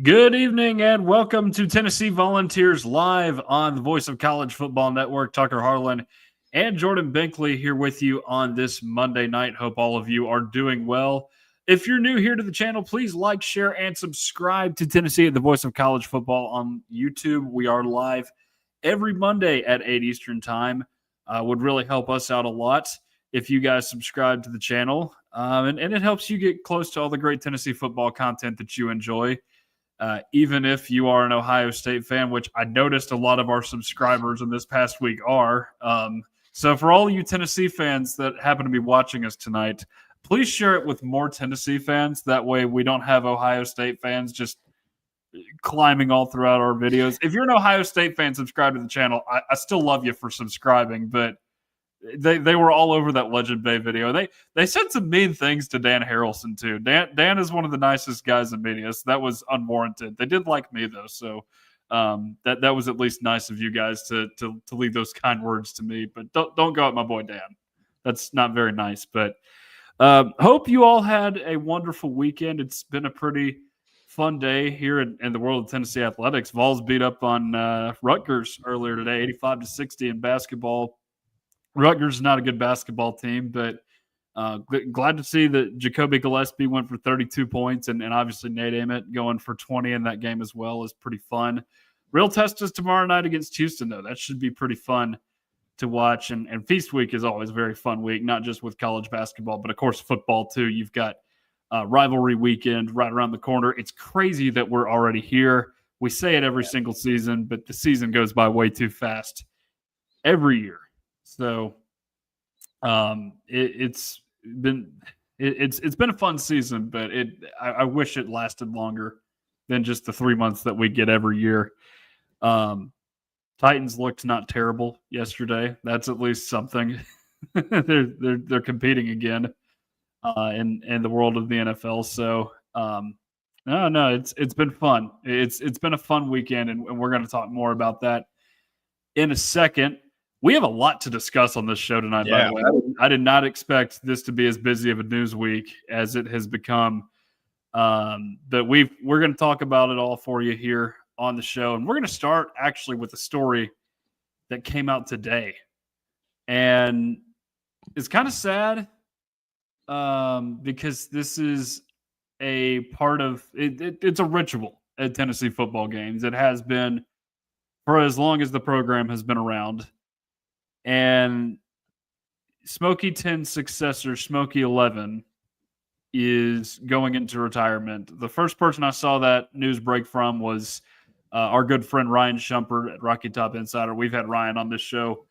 Good evening and welcome to Tennessee Volunteers Live on the Voice of College Football Network. Tucker Harlan and Jordan Binkley here with you on this Monday night. Hope all of you are doing well. If you're new here to the channel, please like, share, and subscribe to Tennessee at the Voice of College Football on YouTube. We are live every Monday at 8 Eastern Time. Would really help us out a lot if you guys subscribe to the channel. And it helps you get close to all the great Tennessee football content that you enjoy. Even if you are an Ohio State fan, which I noticed a lot of our subscribers in this past week are. So for all you Tennessee fans that happen to be watching us tonight, please share it with more Tennessee fans. That way we don't have Ohio State fans just climbing all throughout our videos. If you're an Ohio State fan, subscribe to the channel. I still love you for subscribing, but they were all over that Legend Bay video. They said some mean things to Dan Harrelson too. Dan is one of the nicest guys in media, so that was unwarranted. They did like me though, so that was at least nice of you guys to leave those kind words to me. But don't go at my boy Dan. That's not very nice. But hope you all had a wonderful weekend. It's been a pretty fun day here in the world of Tennessee athletics. Vols beat up on Rutgers earlier today, 85-60 in basketball. Rutgers is not a good basketball team, but glad to see that Jacoby Gillespie went for 32 points, and obviously Nate Ament going for 20 in that game as well is pretty fun. Real test is tomorrow night against Houston, though. That should be pretty fun to watch, and Feast Week is always a very fun week, not just with college basketball, but of course football too. You've got rivalry weekend right around the corner. It's crazy that we're already here. We say it every single season, but the season goes by way too fast every year. So it's been a fun season, but I wish it lasted longer than just the 3 months that we get every year. Titans looked not terrible yesterday. That's at least something. they're competing again in the world of the NFL. So no, it's been fun. It's been a fun weekend, and we're going to talk more about that in a second. We have a lot to discuss on this show tonight, by the way. I did not expect this to be as busy of a news week as it has become. But we're going to talk about it all for you here on the show. And we're going to start actually with a story that came out today. And it's kind of sad because this is a part of it. It's a ritual at Tennessee football games. It has been for as long as the program has been around. And Smokey 10's successor, Smokey 11, is going into retirement. The first person I saw that news break from was our good friend Ryan Shumpert at Rocky Top Insider. We've had Ryan on this show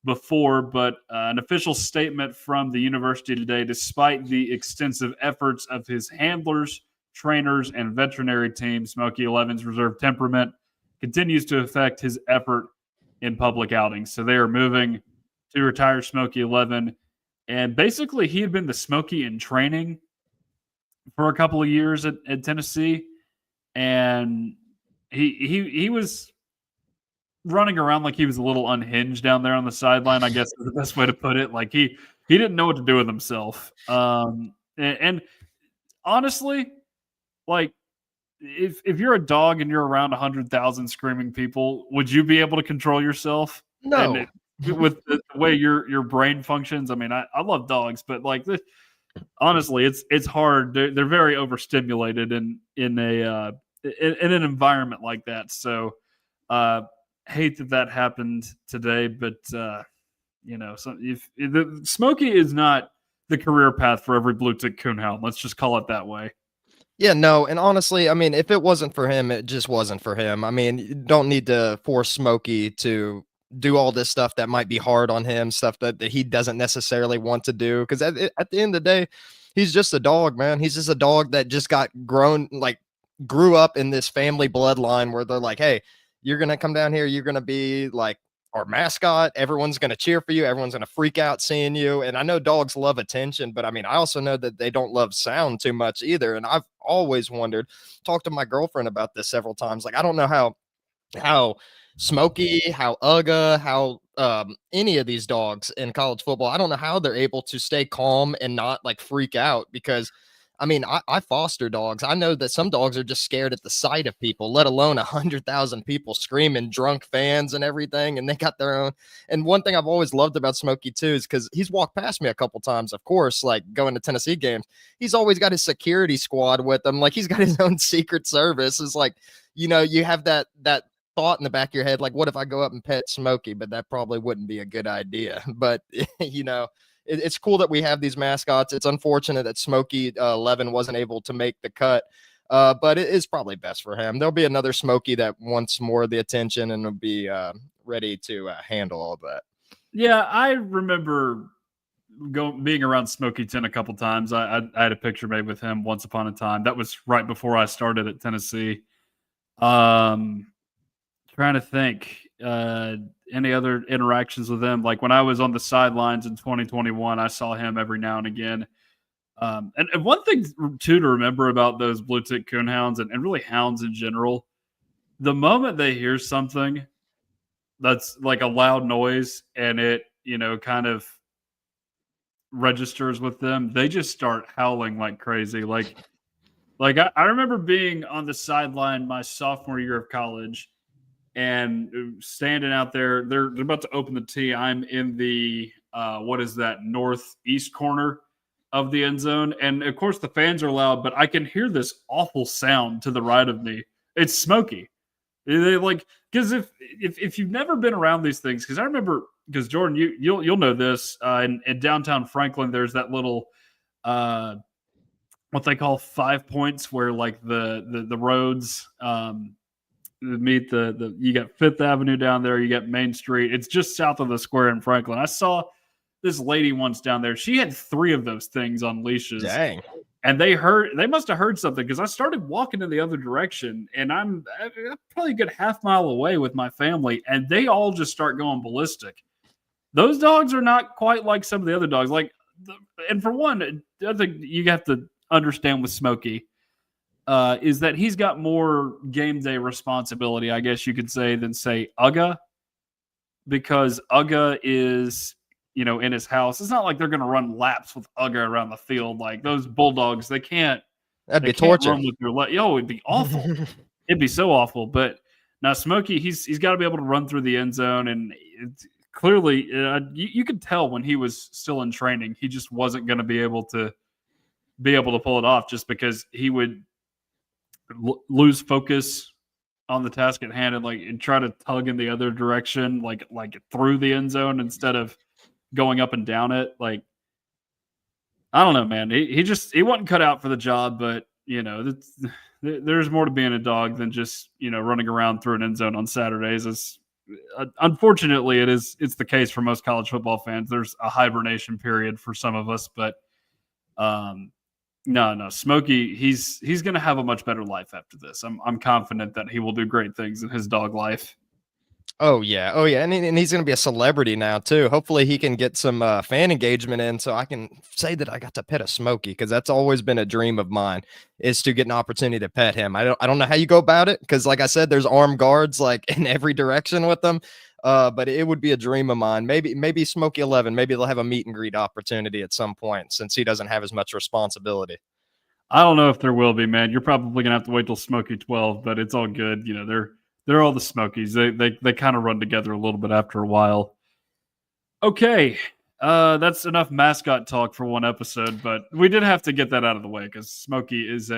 before, but an official statement from the university today, despite the extensive efforts of his handlers, trainers, and veterinary team, Smokey 11's reserved temperament continues to affect his effort in public outings. So they are moving to retire Smokey 11. And basically he had been the Smokey in training for a couple of years at Tennessee. And he was running around like he was a little unhinged down there on the sideline, I guess is the best way to put it. Like he didn't know what to do with himself. And honestly, like, if you're a dog and you're around 100,000 screaming people, would you be able to control yourself? No. With the way your brain functions. I mean, I love dogs, but like this, honestly, it's hard. They're very overstimulated in an environment like that. So hate that happened today, but Smokey is not the career path for every blue tick coonhound. Let's just call it that way. Yeah, no, and honestly, I mean, if it wasn't for him, it just wasn't for him. I mean, you don't need to force Smokey to do all this stuff that might be hard on him, stuff that he doesn't necessarily want to do, because at the end of the day, he's just a dog, man. He's just a dog that just grew up in this family bloodline where they're like, hey, you're going to come down here, you're going to be like our mascot. Everyone's going to cheer for you. Everyone's going to freak out seeing you. And I know dogs love attention, but I mean, I also know that they don't love sound too much either. And I've always wondered, talked to my girlfriend about this several times. Like, I don't know how Smokey, how Uga, how any of these dogs in college football, I don't know how they're able to stay calm and not like freak out, because I mean, I foster dogs. I know that some dogs are just scared at the sight of people, let alone 100,000 people screaming, drunk fans and everything. And they got their own. And one thing I've always loved about Smokey too is because he's walked past me a couple times, of course, like going to Tennessee games. He's always got his security squad with him. Like he's got his own secret service. It's like, you have that thought in the back of your head, like, what if I go up and pet Smokey? But that probably wouldn't be a good idea. But it's cool that we have these mascots. It's unfortunate that Smokey 11 wasn't able to make the cut, but it is probably best for him. There'll be another Smokey that wants more of the attention and will be ready to handle all that. Yeah, I remember being around Smokey 10 a couple times. I had a picture made with him once upon a time. That was right before I started at Tennessee. Trying to think any other interactions with him. Like when I was on the sidelines in 2021, I saw him every now and again. And one thing too to remember about those blue tick coonhounds and really hounds in general, the moment they hear something that's like a loud noise and it kind of registers with them, they just start howling like crazy. I remember being on the sideline my sophomore year of college and standing out there. They're about to open the tee. I'm in the what is that, northeast corner of the end zone, and of course the fans are loud, but I can hear this awful sound to the right of me. It's Smokey. They like, because if you've never been around these things, because I remember, because Jordan, you'll know this, in downtown Franklin, there's that little what they call 5 points where like the roads meet the you got Fifth Avenue down there, you got Main Street. It's just south of the square in Franklin. I saw this lady once down there. She had 3 of those things on leashes. Dang. And they must have heard something, because I started walking in the other direction, and I'm probably a good half mile away with my family, and they all just start going ballistic. Those dogs are not quite like some of the other dogs. And for one, the other thing you have to understand with Smokey is that he's got more game day responsibility, I guess you could say, than say Uga, because Uga is in his house. It's not like they're going to run laps with Uga around the field. Like those bulldogs, they can't. That'd They be can't torture. run with their leg. It'd be awful. It'd be so awful. But now Smokey, he's got to be able to run through the end zone, and clearly, you could tell when he was still in training, he just wasn't going to be able to pull it off, just because he would lose focus on the task at hand and try to tug in the other direction, like through the end zone instead of going up and down it. Like, I don't know, man. He wasn't cut out for the job, but there's more to being a dog than just running around through an end zone on Saturdays. Unfortunately, it's the case for most college football fans. There's a hibernation period for some of us, but no, Smokey, he's going to have a much better life after this. I'm confident that he will do great things in his dog life. Oh yeah, and he's going to be a celebrity now too. Hopefully, he can get some fan engagement in, so I can say that I got to pet a Smokey, because that's always been a dream of mine, is to get an opportunity to pet him. I don't know how you go about it, because like I said, there's armed guards like in every direction with them. But it would be a dream of mine. Maybe Smokey 11. Maybe they'll have a meet and greet opportunity at some point, since he doesn't have as much responsibility. I don't know if there will be, man. You're probably gonna have to wait till Smokey 12, but it's all good. They're all the Smokies. They kind of run together a little bit after a while. Okay, that's enough mascot talk for one episode, but we did have to get that out of the way, because Smokey is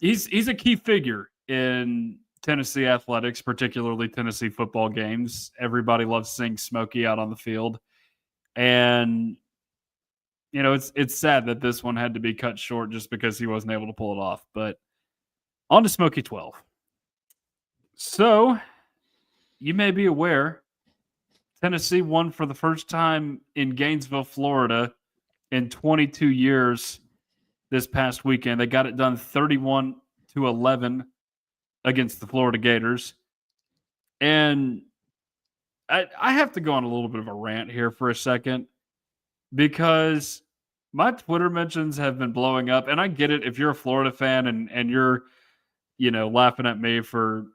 he's a key figure in Tennessee athletics, particularly Tennessee football games. Everybody loves seeing Smokey out on the field, and it's sad that this one had to be cut short just because he wasn't able to pull it off. But on to Smokey 12. So, you may be aware, Tennessee won for the first time in Gainesville, Florida in 22 years this past weekend. They got it done 31-11 against the Florida Gators. And I have to go on a little bit of a rant here for a second, because my Twitter mentions have been blowing up. And I get it if you're a Florida fan and you're, laughing at me for,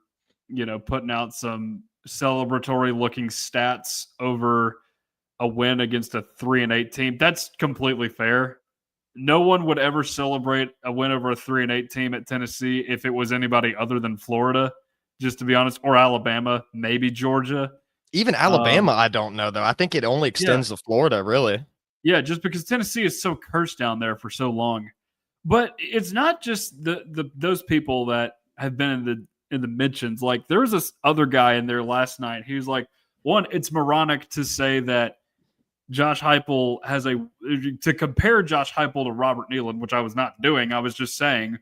putting out some celebratory looking stats over a win against a 3-8 team. That's completely fair. no one would ever celebrate a win over a 3-8 team at Tennessee if it was anybody other than Florida, just to be honest, or Alabama, maybe Georgia. Even Alabama, I don't know though. I think it only Yeah, extends to Florida, really. yeah, just because Tennessee is so cursed down there for so long. But it's not just the those people that have been in the mentions. Like there was this other guy in there last night. He was like, one, it's moronic to say that Josh Heupel has to compare Josh Heupel to Robert Nealon, which I was not doing. I was just saying,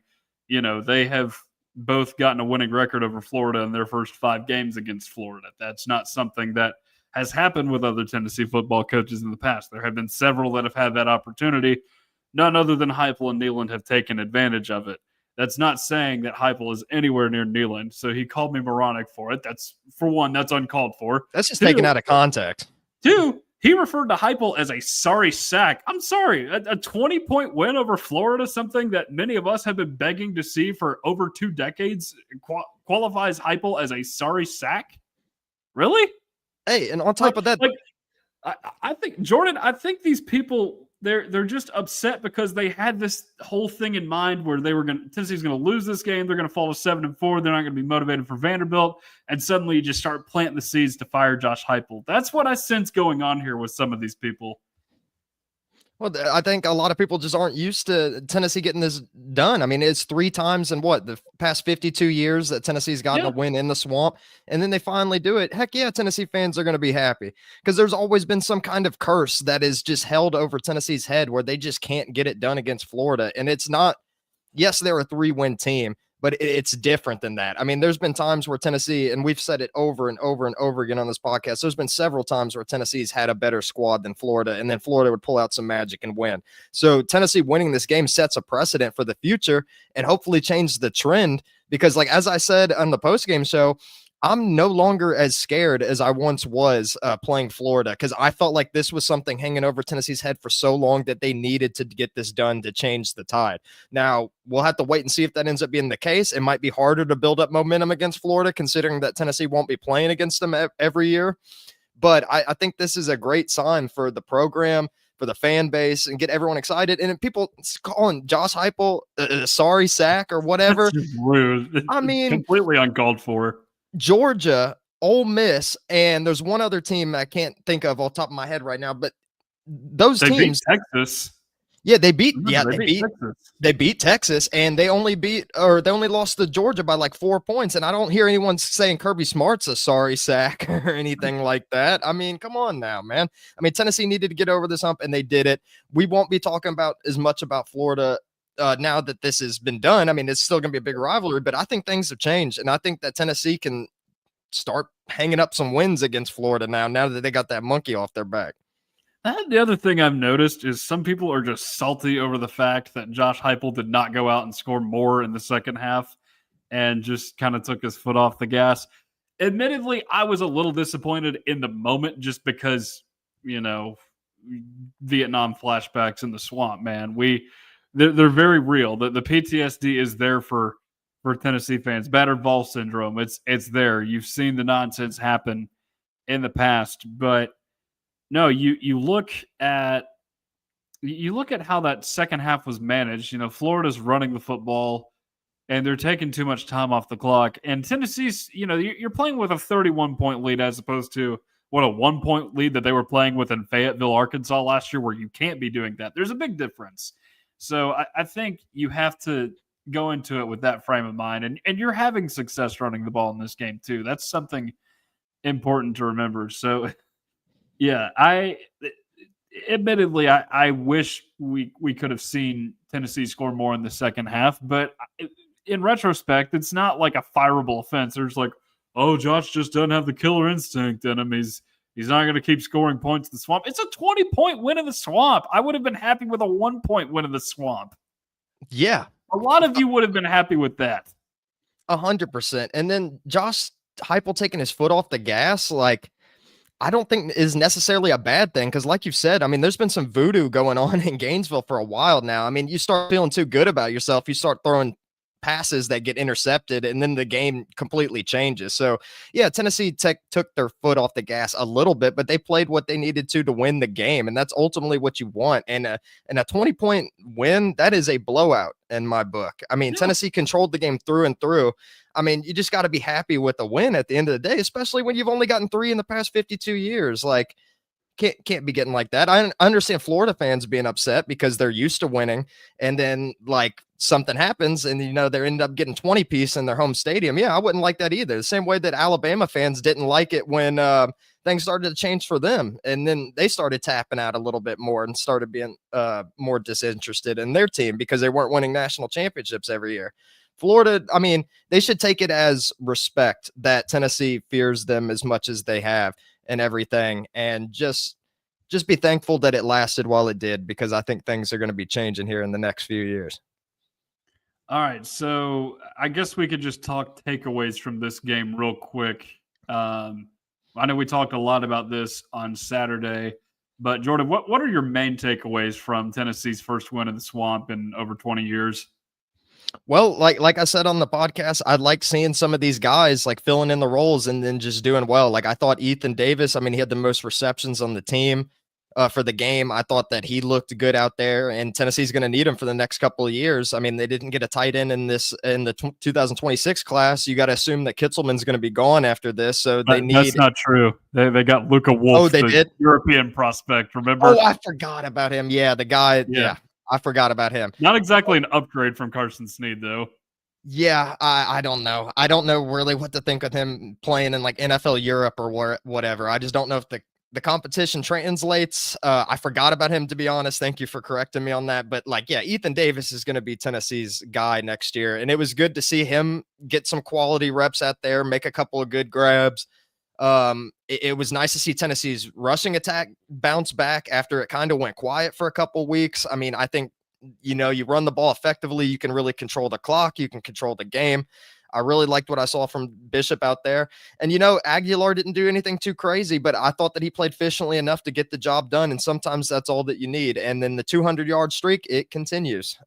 they have both gotten a winning record over Florida in their first 5 games against Florida. That's not something that has happened with other Tennessee football coaches in the past. There have been several that have had that opportunity. None other than Heupel and Nealon have taken advantage of it. That's not saying that Heupel is anywhere near Nealon. So he called me moronic for it. That's, for one, that's uncalled for. That's just taken out of context. 2, he referred to Heupel as a sorry sack. I'm sorry, a 20-point win over Florida, something that many of us have been begging to see for over 2 decades, qualifies Heupel as a sorry sack? Really? Hey, and on top of that, I think, Jordan, I think these people, they're just upset because they had this whole thing in mind where Tennessee's going to lose this game. They're going to fall to 7-4. They're not going to be motivated for Vanderbilt. And suddenly you just start planting the seeds to fire Josh Heupel. That's what I sense going on here with some of these people. Well, I think a lot of people just aren't used to Tennessee getting this done. I mean, it's 3 times in the past 52 years that Tennessee's gotten a win in the Swamp, and then they finally do it. Heck yeah, Tennessee fans are going to be happy because there's always been some kind of curse that is just held over Tennessee's head where they just can't get it done against Florida. And it's not, yes, they're a 3-win team, but it's different than that. I mean, there's been times where Tennessee, and we've said it over and over and over again on this podcast, there's been several times where Tennessee's had a better squad than Florida, and then Florida would pull out some magic and win. So Tennessee winning this game sets a precedent for the future and hopefully change the trend because, like, as I said on the postgame show, I'm no longer as scared as I once was playing Florida because I felt like this was something hanging over Tennessee's head for so long that they needed to get this done to change the tide. Now, we'll have to wait and see if that ends up being the case. It might be harder to build up momentum against Florida considering that Tennessee won't be playing against them every year. But I think this is a great sign for the program, for the fan base, and get everyone excited. And people calling Josh Heupel a sorry sack or whatever. That's just rude. I mean, completely uncalled for. Georgia, Ole Miss, and there's one other team I can't think of off the top of my head right now, but those teams beat Texas. Yeah, they beat Texas, and they only lost to Georgia by like 4 points. And I don't hear anyone saying Kirby Smart's a sorry sack or anything like that. I mean, come on now, man. I mean, Tennessee needed to get over this hump, and they did it. We won't be talking about as much about Florida now that this has been done. I mean, it's still going to be a big rivalry, but I think things have changed, and I think that Tennessee can start hanging up some wins against Florida now that they got that monkey off their back. The other thing I've noticed is some people are just salty over the fact that Josh Heupel did not go out and score more in the second half and just kind of took his foot off the gas. Admittedly, I was a little disappointed in the moment just because, Vietnam flashbacks in the Swamp, man. They're very real. The PTSD is there for Tennessee fans. Battered ball syndrome. It's there. You've seen the nonsense happen in the past, but no, you look at how that second half was managed. Florida's running the football, and they're taking too much time off the clock. And Tennessee's, you're playing with a 31-point lead as opposed to a 1-point lead that they were playing with in Fayetteville, Arkansas last year, where you can't be doing that. There's a big difference. So I think you have to go into it with that frame of mind. And you're having success running the ball in this game, too. That's something important to remember. So, yeah, I wish we could have seen Tennessee score more in the second half. But in retrospect, it's not like a fireable offense. There's like, oh, Josh just doesn't have the killer instinct in him. He's not going to keep scoring points in the Swamp. It's a 20-point win in the Swamp. I would have been happy with a 1-point win in the Swamp. Yeah. A lot of you would have been happy with that. 100%. And then Josh Heupel taking his foot off the gas, I don't think is necessarily a bad thing because, like you've said, I mean, there's been some voodoo going on in Gainesville for a while now. I mean, you start feeling too good about yourself, you start throwing passes that get intercepted, and then the game completely changes. So yeah, Tennessee Tech took their foot off the gas a little bit, but they played what they needed to win the game, and that's ultimately what you want. And a 20-point win, that is a blowout in my book. I mean, Tennessee controlled the game through and through. I mean, you just got to be happy with a win at the end of the day, especially when you've only gotten 3 in the past 52 years. Like, can't be getting like that. I understand Florida fans being upset because they're used to winning, and then like something happens and they end up getting 20 piece in their home stadium. Yeah, I wouldn't like that either. The same way that Alabama fans didn't like it when things started to change for them, and then they started tapping out a little bit more and started being more disinterested in their team because they weren't winning national championships every year. Florida, I mean, they should take it as respect that Tennessee fears them as much as they have and everything, and just be thankful that it lasted while it did, because I think things are going to be changing here in the next few years. All right, so I guess we could just talk takeaways from this game real quick. I know we talked a lot about this on Saturday, but Jordan, what are your main takeaways from Tennessee's first win in the Swamp in over 20 years? Well, like I said on the podcast, I like seeing some of these guys like filling in the roles and then just doing well. Like I thought Ethan Davis, I mean, he had the most receptions on the team for the game. I thought that he looked good out there, and Tennessee's going to need him for the next couple of years. I mean, they didn't get a tight end in the 2026 class. You got to assume that Kitzelman's going to be gone after this, so they need. That's not true. They got Luka Wolf, oh, they did? European prospect. Remember? Oh, I forgot about him. Yeah, the guy. Yeah. I forgot about him. Not exactly an upgrade from Carson Snead, though. Yeah, I don't know. I don't know really what to think of him playing in like NFL Europe or whatever. I just don't know if the competition translates. I forgot about him, to be honest. Thank you for correcting me on that. But like, yeah, Ethan Davis is going to be Tennessee's guy next year. And it was good to see him get some quality reps out there, make a couple of good grabs. It was nice to see Tennessee's rushing attack bounce back after it kind of went quiet for a couple weeks. I mean, I think, you run the ball effectively, you can really control the clock, you can control the game. I really liked what I saw from Bishop out there. And, Aguilar didn't do anything too crazy, but I thought that he played efficiently enough to get the job done. And sometimes that's all that you need. And then the 200-yard streak, it continues.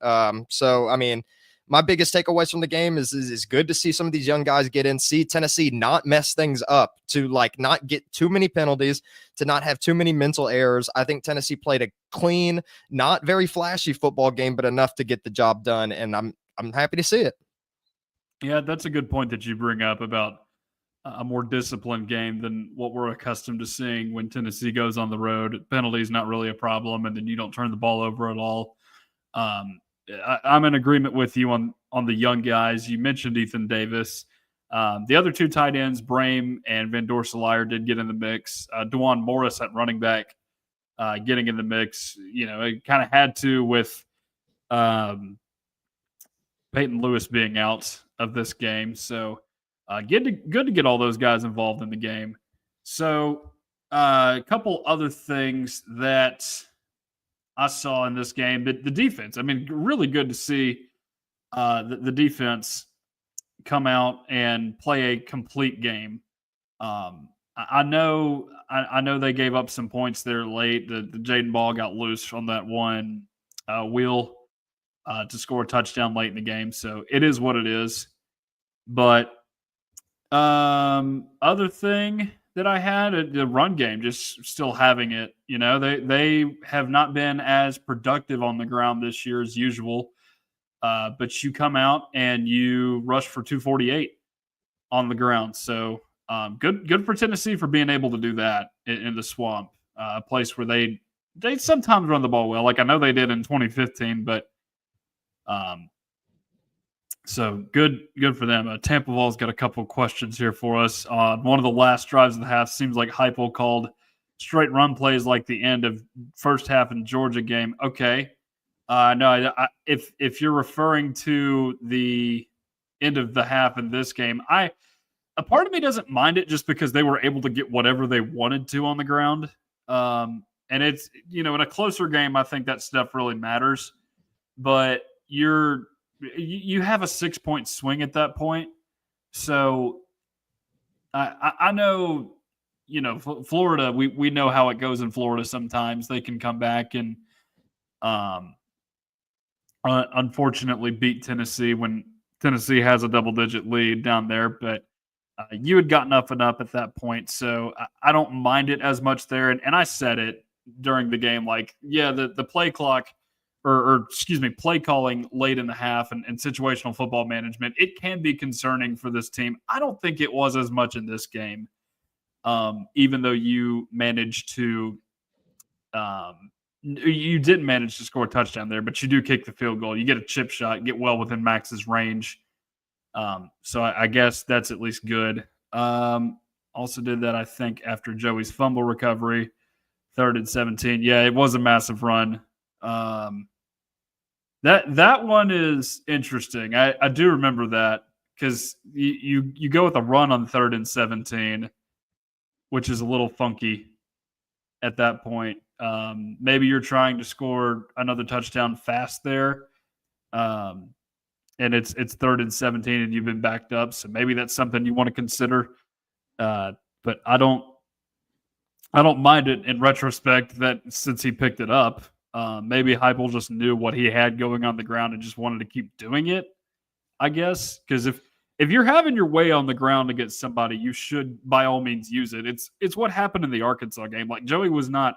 So, I mean, my biggest takeaways from the game is good to see some of these young guys get in, see Tennessee not mess things up, to like not get too many penalties, to not have too many mental errors. I think Tennessee played a clean, not very flashy football game, but enough to get the job done. And I'm happy to see it. Yeah, that's a good point that you bring up about a more disciplined game than what we're accustomed to seeing when Tennessee goes on the road. Penalties not really a problem, and then you don't turn the ball over at all. I'm in agreement with you on the young guys. You mentioned Ethan Davis. The other two tight ends, Brame and Van Dorselaer, did get in the mix. DeJuan Morris at running back getting in the mix. It kind of had to with Peyton Lewis being out of this game. So good to get all those guys involved in the game. So a couple other things that I saw in this game, the defense. I mean, really good to see the defense come out and play a complete game. I know they gave up some points there late. The Jaden Ball got loose on that one wheel to score a touchdown late in the game. So it is what it is. But other thing that I had, the run game, just still having it. They have not been as productive on the ground this year as usual. But you come out and you rush for 248 on the ground. So good for Tennessee for being able to do that in the Swamp, a place where they sometimes run the ball well. Like I know they did in 2015, but so good for them. Tampa Ball's got a couple of questions here for us. One of the last drives of the half seems like Heupel called straight run plays like the end of first half in Georgia game. Okay. No, if you're referring to the end of the half in this game, a part of me doesn't mind it just because they were able to get whatever they wanted to on the ground. And it's, in a closer game, I think that stuff really matters. But you have a 6-point swing at that point. So I know, Florida, we know how it goes in Florida sometimes. They can come back and unfortunately beat Tennessee when Tennessee has a double-digit lead down there, but you had gotten up and up at that point, so I don't mind it as much there. And I said it during the game, like, yeah, the play clock, or excuse me, play calling late in the half and situational football management, it can be concerning for this team. I don't think it was as much in this game, even though you managed to you didn't manage to score a touchdown there, but you do kick the field goal. You get a chip shot, get well within Max's range. So I guess that's at least good. Also did that, I think, after Joey's fumble recovery, 3rd and 17. Yeah, it was a massive run. That one is interesting. I do remember that because you go with a run on 3rd and 17, which is a little funky at that point. Maybe you're trying to score another touchdown fast there. And it's 3rd and 17 and you've been backed up. So maybe that's something you want to consider. But I don't mind it in retrospect that since he picked it up, maybe Heupel just knew what he had going on the ground and just wanted to keep doing it, I guess. Because if you're having your way on the ground against somebody, you should by all means use it. It's what happened in the Arkansas game. Like, Joey was not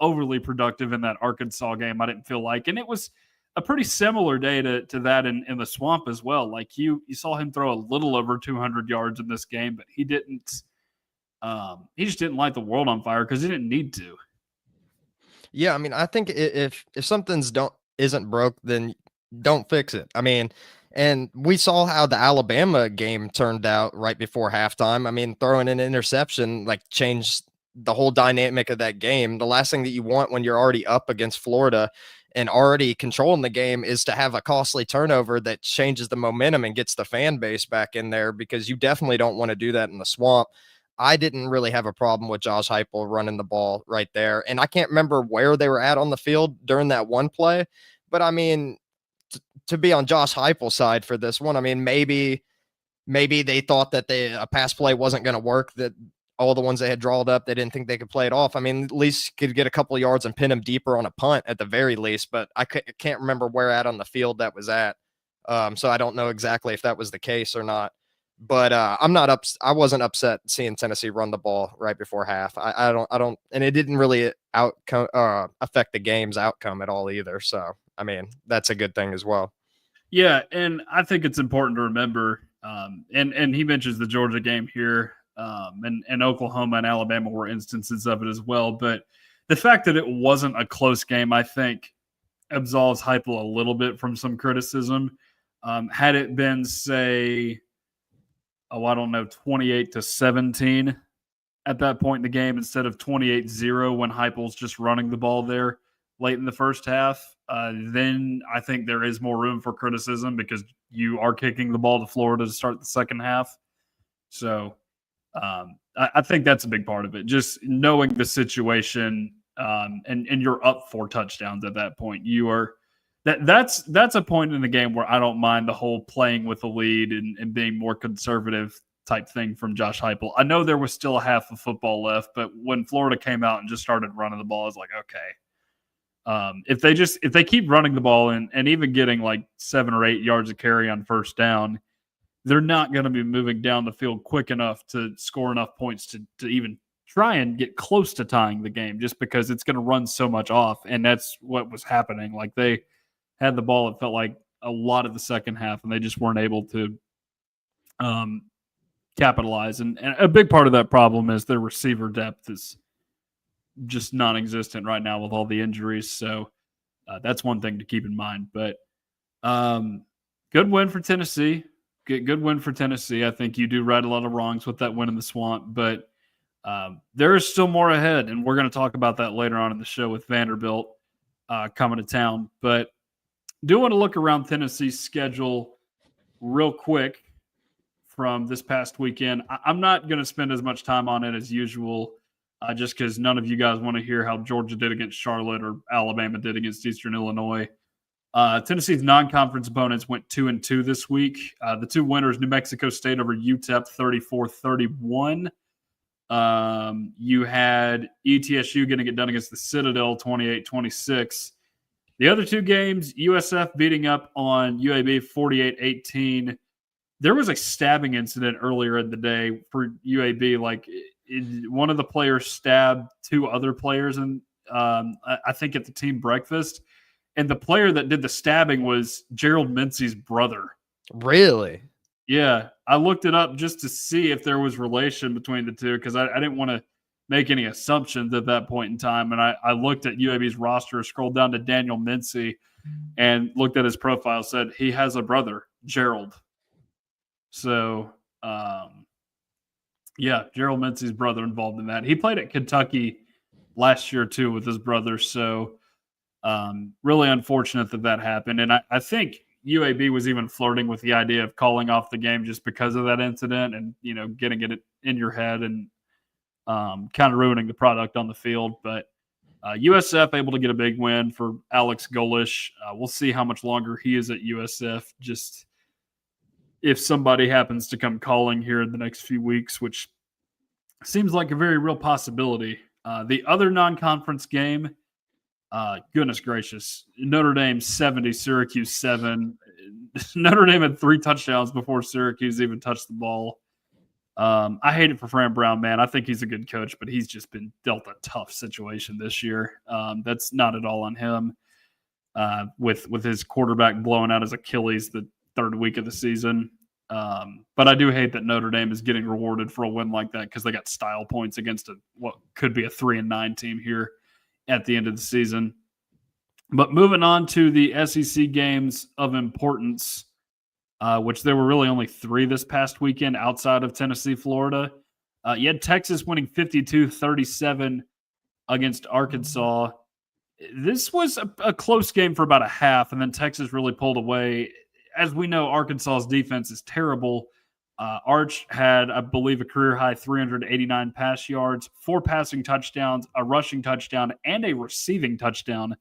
overly productive in that Arkansas game, I didn't feel like. And it was a pretty similar day to that in the Swamp as well. Like, you saw him throw a little over 200 yards in this game, but he didn't. He just didn't light the world on fire because he didn't need to. Yeah, I mean, I think if something's isn't broke, then don't fix it. I mean, and we saw how the Alabama game turned out right before halftime. I mean, throwing an interception like changed the whole dynamic of that game. The last thing that you want when you're already up against Florida and already controlling the game is to have a costly turnover that changes the momentum and gets the fan base back in there, because you definitely don't want to do that in the Swamp. I didn't really have a problem with Josh Heupel running the ball right there. And I can't remember where they were at on the field during that one play, but I mean, to be on Josh Heupel's side for this one, I mean, maybe they thought that a pass play wasn't going to work, that all the ones they had drawn up, they didn't think they could play it off. I mean, at least could get a couple of yards and pin him deeper on a punt at the very least, but I can't remember where at on the field that was at. So I don't know exactly if that was the case or not. But I'm not I wasn't upset seeing Tennessee run the ball right before half. I don't, and it didn't really affect the game's outcome at all either. So I mean, that's a good thing as well. Yeah, and I think it's important to remember. And he mentions the Georgia game here, and Oklahoma and Alabama were instances of it as well. But the fact that it wasn't a close game, I think, absolves Heupel a little bit from some criticism. Had it been, say, I don't know, 28-17 at that point in the game instead of 28-0 when Heupel's just running the ball there late in the first half, then I think there is more room for criticism because you are kicking the ball to Florida to start the second half. So I think that's a big part of it, just knowing the situation, and you're up 4 touchdowns at that point. You are that's a point in the game where I don't mind the whole playing with the lead and being more conservative type thing from Josh Heupel. I know there was still a half of football left, but when Florida came out and just started running the ball, I was like, okay. If they keep running the ball and even getting like 7 or 8 yards of carry on first down, they're not going to be moving down the field quick enough to score enough points to even try and get close to tying the game, just because it's going to run so much off. And that's what was happening. Like, they had the ball, it felt like, a lot of the second half, and they just weren't able to capitalize. And a big part of that problem is their receiver depth is just non-existent right now with all the injuries. So that's one thing to keep in mind. But good win for Tennessee. Good win for Tennessee. I think you do right a lot of wrongs with that win in the Swamp, but there is still more ahead, and we're going to talk about that later on in the show with Vanderbilt coming to town. But do want to look around Tennessee's schedule real quick from this past weekend. I'm not going to spend as much time on it as usual, just because none of you guys want to hear how Georgia did against Charlotte or Alabama did against Eastern Illinois. Tennessee's non-conference opponents went 2-2 this week. The 2 winners, New Mexico State over UTEP 34-31. You had ETSU getting it done against the Citadel 28-26. The other two games, USF beating up on UAB 48-18. There was a stabbing incident earlier in the day for UAB. Like one of the players stabbed two other players, and I think at the team breakfast. And the player that did the stabbing was Gerald Mincy's brother. Really? Yeah, I looked it up just to see if there was relation between the two because I didn't want to make any assumptions at that point in time. And I looked at UAB's roster, scrolled down to Daniel Mincy, and looked at his profile. Said he has a brother, Gerald. So, yeah, Gerald Mincy's brother involved in that. He played at Kentucky last year too with his brother. So, really unfortunate that happened. And I think UAB was even flirting with the idea of calling off the game just because of that incident and, getting it in your head and kind of ruining the product on the field. But USF able to get a big win for Alex Golish. We'll see how much longer he is at USF. Just if somebody happens to come calling here in the next few weeks, which seems like a very real possibility. The other non-conference game, goodness gracious, Notre Dame 70, Syracuse 7. Notre Dame had 3 touchdowns before Syracuse even touched the ball. I hate it for Fran Brown, man. I think he's a good coach, but he's just been dealt a tough situation this year. That's not at all on him. With his quarterback blowing out his Achilles the third week of the season. But I do hate that Notre Dame is getting rewarded for a win like that because they got style points against what could be a 3-9 team here at the end of the season. But moving on to the SEC games of importance, which there were really only 3 this past weekend outside of Tennessee, Florida. You had Texas winning 52-37 against Arkansas. This was a close game for about a half, and then Texas really pulled away. As we know, Arkansas's defense is terrible. Arch had, I believe, a career-high 389 pass yards, 4 passing touchdowns, a rushing touchdown, and a receiving touchdown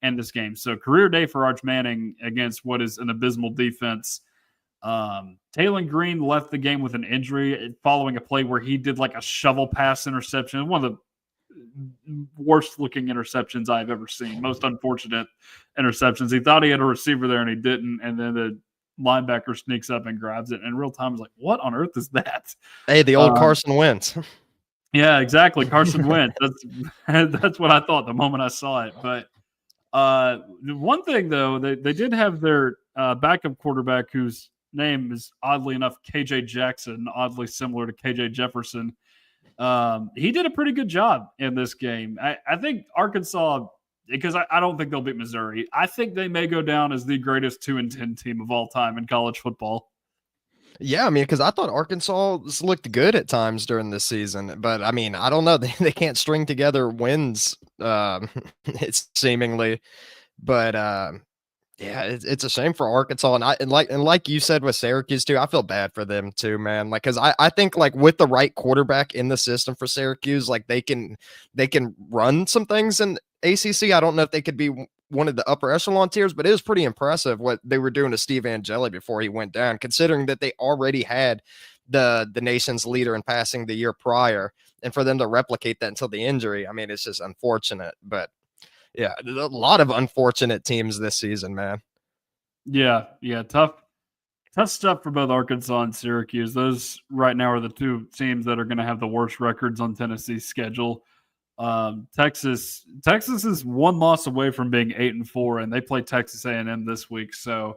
in this game. So career day for Arch Manning against what is an abysmal defense. Taylon Green left the game with an injury following a play where he did like a shovel pass interception. One of the worst looking interceptions I've ever seen. Most unfortunate interceptions. He thought he had a receiver there and he didn't. And then the linebacker sneaks up and grabs it. And in real time, is like, what on earth is that? Hey, the old Carson Wentz. Yeah, exactly. Carson Wentz. That's what I thought the moment I saw it. But one thing, though, they did have their backup quarterback whose name is, oddly enough, KJ Jackson, oddly similar to KJ Jefferson. He did a pretty good job in this game. I think Arkansas, because I don't think they'll beat Missouri, I think they may go down as the greatest 2-10 team of all time in college football. Yeah, I mean, because I thought Arkansas looked good at times during this season, but I mean, I don't know. They can't string together wins, it's seemingly, but yeah, it's a shame for Arkansas, and like you said with Syracuse too, I feel bad for them too, man. Like, because I think like with the right quarterback in the system for Syracuse, like they can run some things in ACC. I don't know if they could be one of the upper echelon tiers, but it was pretty impressive what they were doing to Steve Angeli before he went down, considering that they already had the nation's leader in passing the year prior, and for them to replicate that until the injury, I mean, it's just unfortunate. But yeah, a lot of unfortunate teams this season, man. Yeah, tough stuff for both Arkansas and Syracuse. Those right now are the 2 teams that are going to have the worst records on Tennessee's schedule. Texas is 1 loss away from being 8-4, and they play Texas A&M this week, so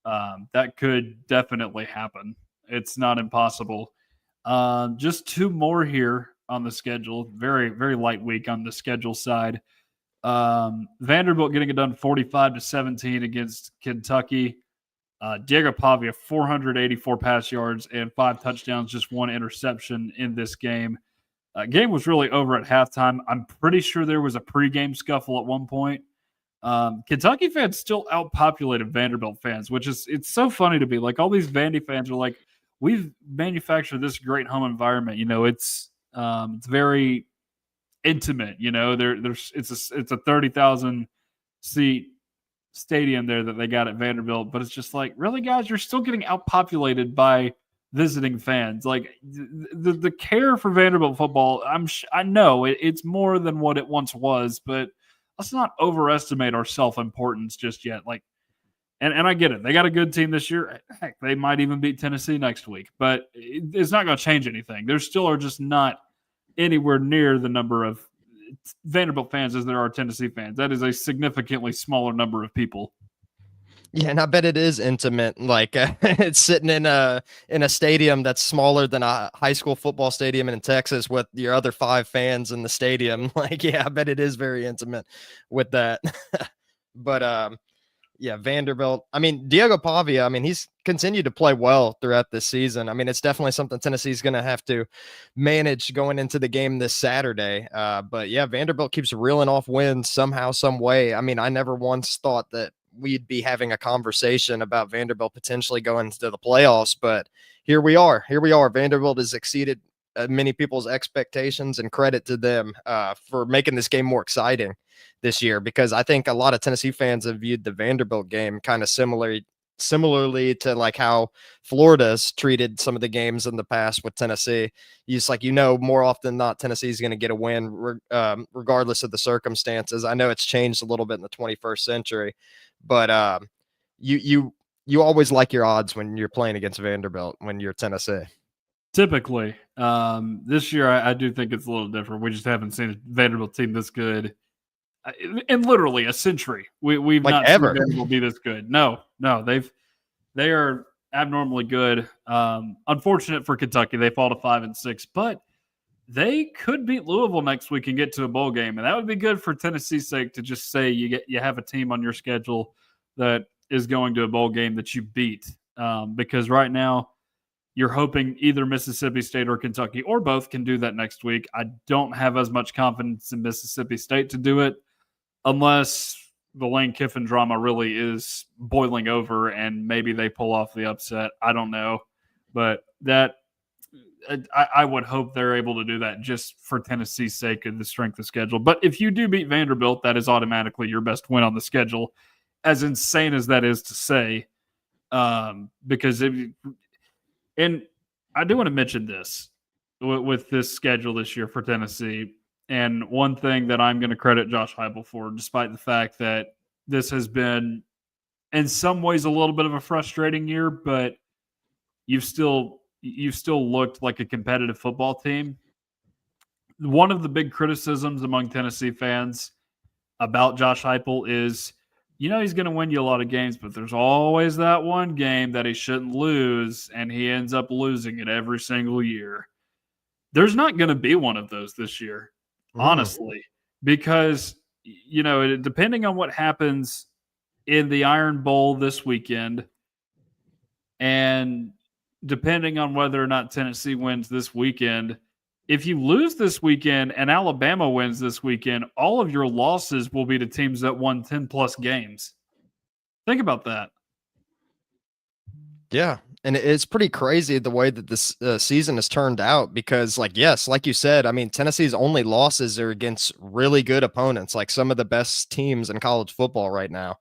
that could definitely happen. It's not impossible. Just 2 more here on the schedule. Very, very light week on the schedule side. Vanderbilt getting it done 45-17 against Kentucky. Diego Pavia, 484 pass yards and 5 touchdowns, just 1 interception in this game. Game was really over at halftime. I'm pretty sure there was a pregame scuffle at one point. Kentucky fans still outpopulated Vanderbilt fans, which is, it's so funny to me. Like, all these Vandy fans are like, we've manufactured this great home environment. It's very intimate. It's a 30,000 seat stadium there that they got at Vanderbilt, but it's just like, really, guys, you're still getting outpopulated by visiting fans. Like, the care for Vanderbilt football, I know it's more than what it once was, but overestimate our self-importance just yet. Like, and I get it. They got a good team this year. Heck, they might even beat Tennessee next week, but it's not going to change anything. There still are just not anywhere near the number of Vanderbilt fans as there are Tennessee fans. That is a significantly smaller number of people. Yeah, and I bet it is intimate. Like it's sitting in a stadium that's smaller than a high school football stadium in Texas with your other 5 fans in the stadium. Like, yeah, I bet it is very intimate with that. But yeah, Vanderbilt. I mean, Diego Pavia, I mean, he's continued to play well throughout this season. I mean, it's definitely something Tennessee's going to have to manage going into the game this Saturday. But yeah, Vanderbilt keeps reeling off wins somehow, some way. I mean, I never once thought that we'd be having a conversation about Vanderbilt potentially going to the playoffs, but here we are. Here we are. Vanderbilt has exceeded many people's expectations, and credit to them for making this game more exciting this year, because I think a lot of Tennessee fans have viewed the Vanderbilt game kind of similarly to like how Florida's treated some of the games in the past with Tennessee. It's like, more often than not, Tennessee is going to get a win regardless of the circumstances. I know it's changed a little bit in the 21st century, but you always like your odds when you're playing against Vanderbilt when you're Tennessee. Typically, this year I do think it's a little different. We just haven't seen a Vanderbilt team this good in literally a century. We've Like not ever. seen Vanderbilt be this good. No, they are abnormally good. Unfortunate for Kentucky, they fall to 5-6, but they could beat Louisville next week and get to a bowl game, and that would be good for Tennessee's sake to just say you have a team on your schedule that is going to a bowl game that you beat. Because right now you're hoping either Mississippi State or Kentucky or both can do that next week. I don't have as much confidence in Mississippi State to do it unless the Lane Kiffin drama really is boiling over and maybe they pull off the upset. I don't know, but I would hope they're able to do that just for Tennessee's sake and the strength of schedule. But if you do beat Vanderbilt, that is automatically your best win on the schedule, as insane as that is to say. Because and I do want to mention this with this schedule this year for Tennessee. And one thing that I'm going to credit Josh Heupel for, despite the fact that this has been in some ways a little bit of a frustrating year, but you've still looked like a competitive football team. One of the big criticisms among Tennessee fans about Josh Heupel is, he's going to win you a lot of games, but there's always that one game that he shouldn't lose, and he ends up losing it every single year. There's not going to be one of those this year, honestly, because, depending on what happens in the Iron Bowl this weekend, and depending on whether or not Tennessee wins this weekend, if you lose this weekend and Alabama wins this weekend, all of your losses will be to teams that won 10-plus games. Think about that. Yeah, and it's pretty crazy the way that this season has turned out because, like you said, I mean, Tennessee's only losses are against really good opponents, like some of the best teams in college football right now.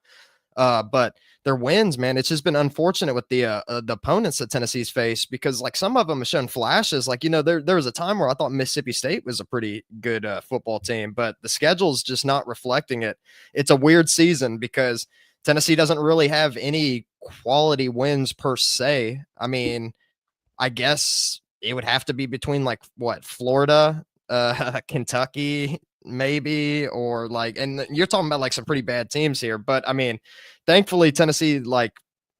But their wins, man, it's just been unfortunate with the opponents that Tennessee's faced because, like, some of them have shown flashes. Like, there was a time where I thought Mississippi State was a pretty good football team, but the schedule's just not reflecting it. It's a weird season because Tennessee doesn't really have any quality wins per se. I mean, I guess it would have to be between Florida, Kentucky, maybe, or and you're talking about like some pretty bad teams here. But I mean, thankfully Tennessee,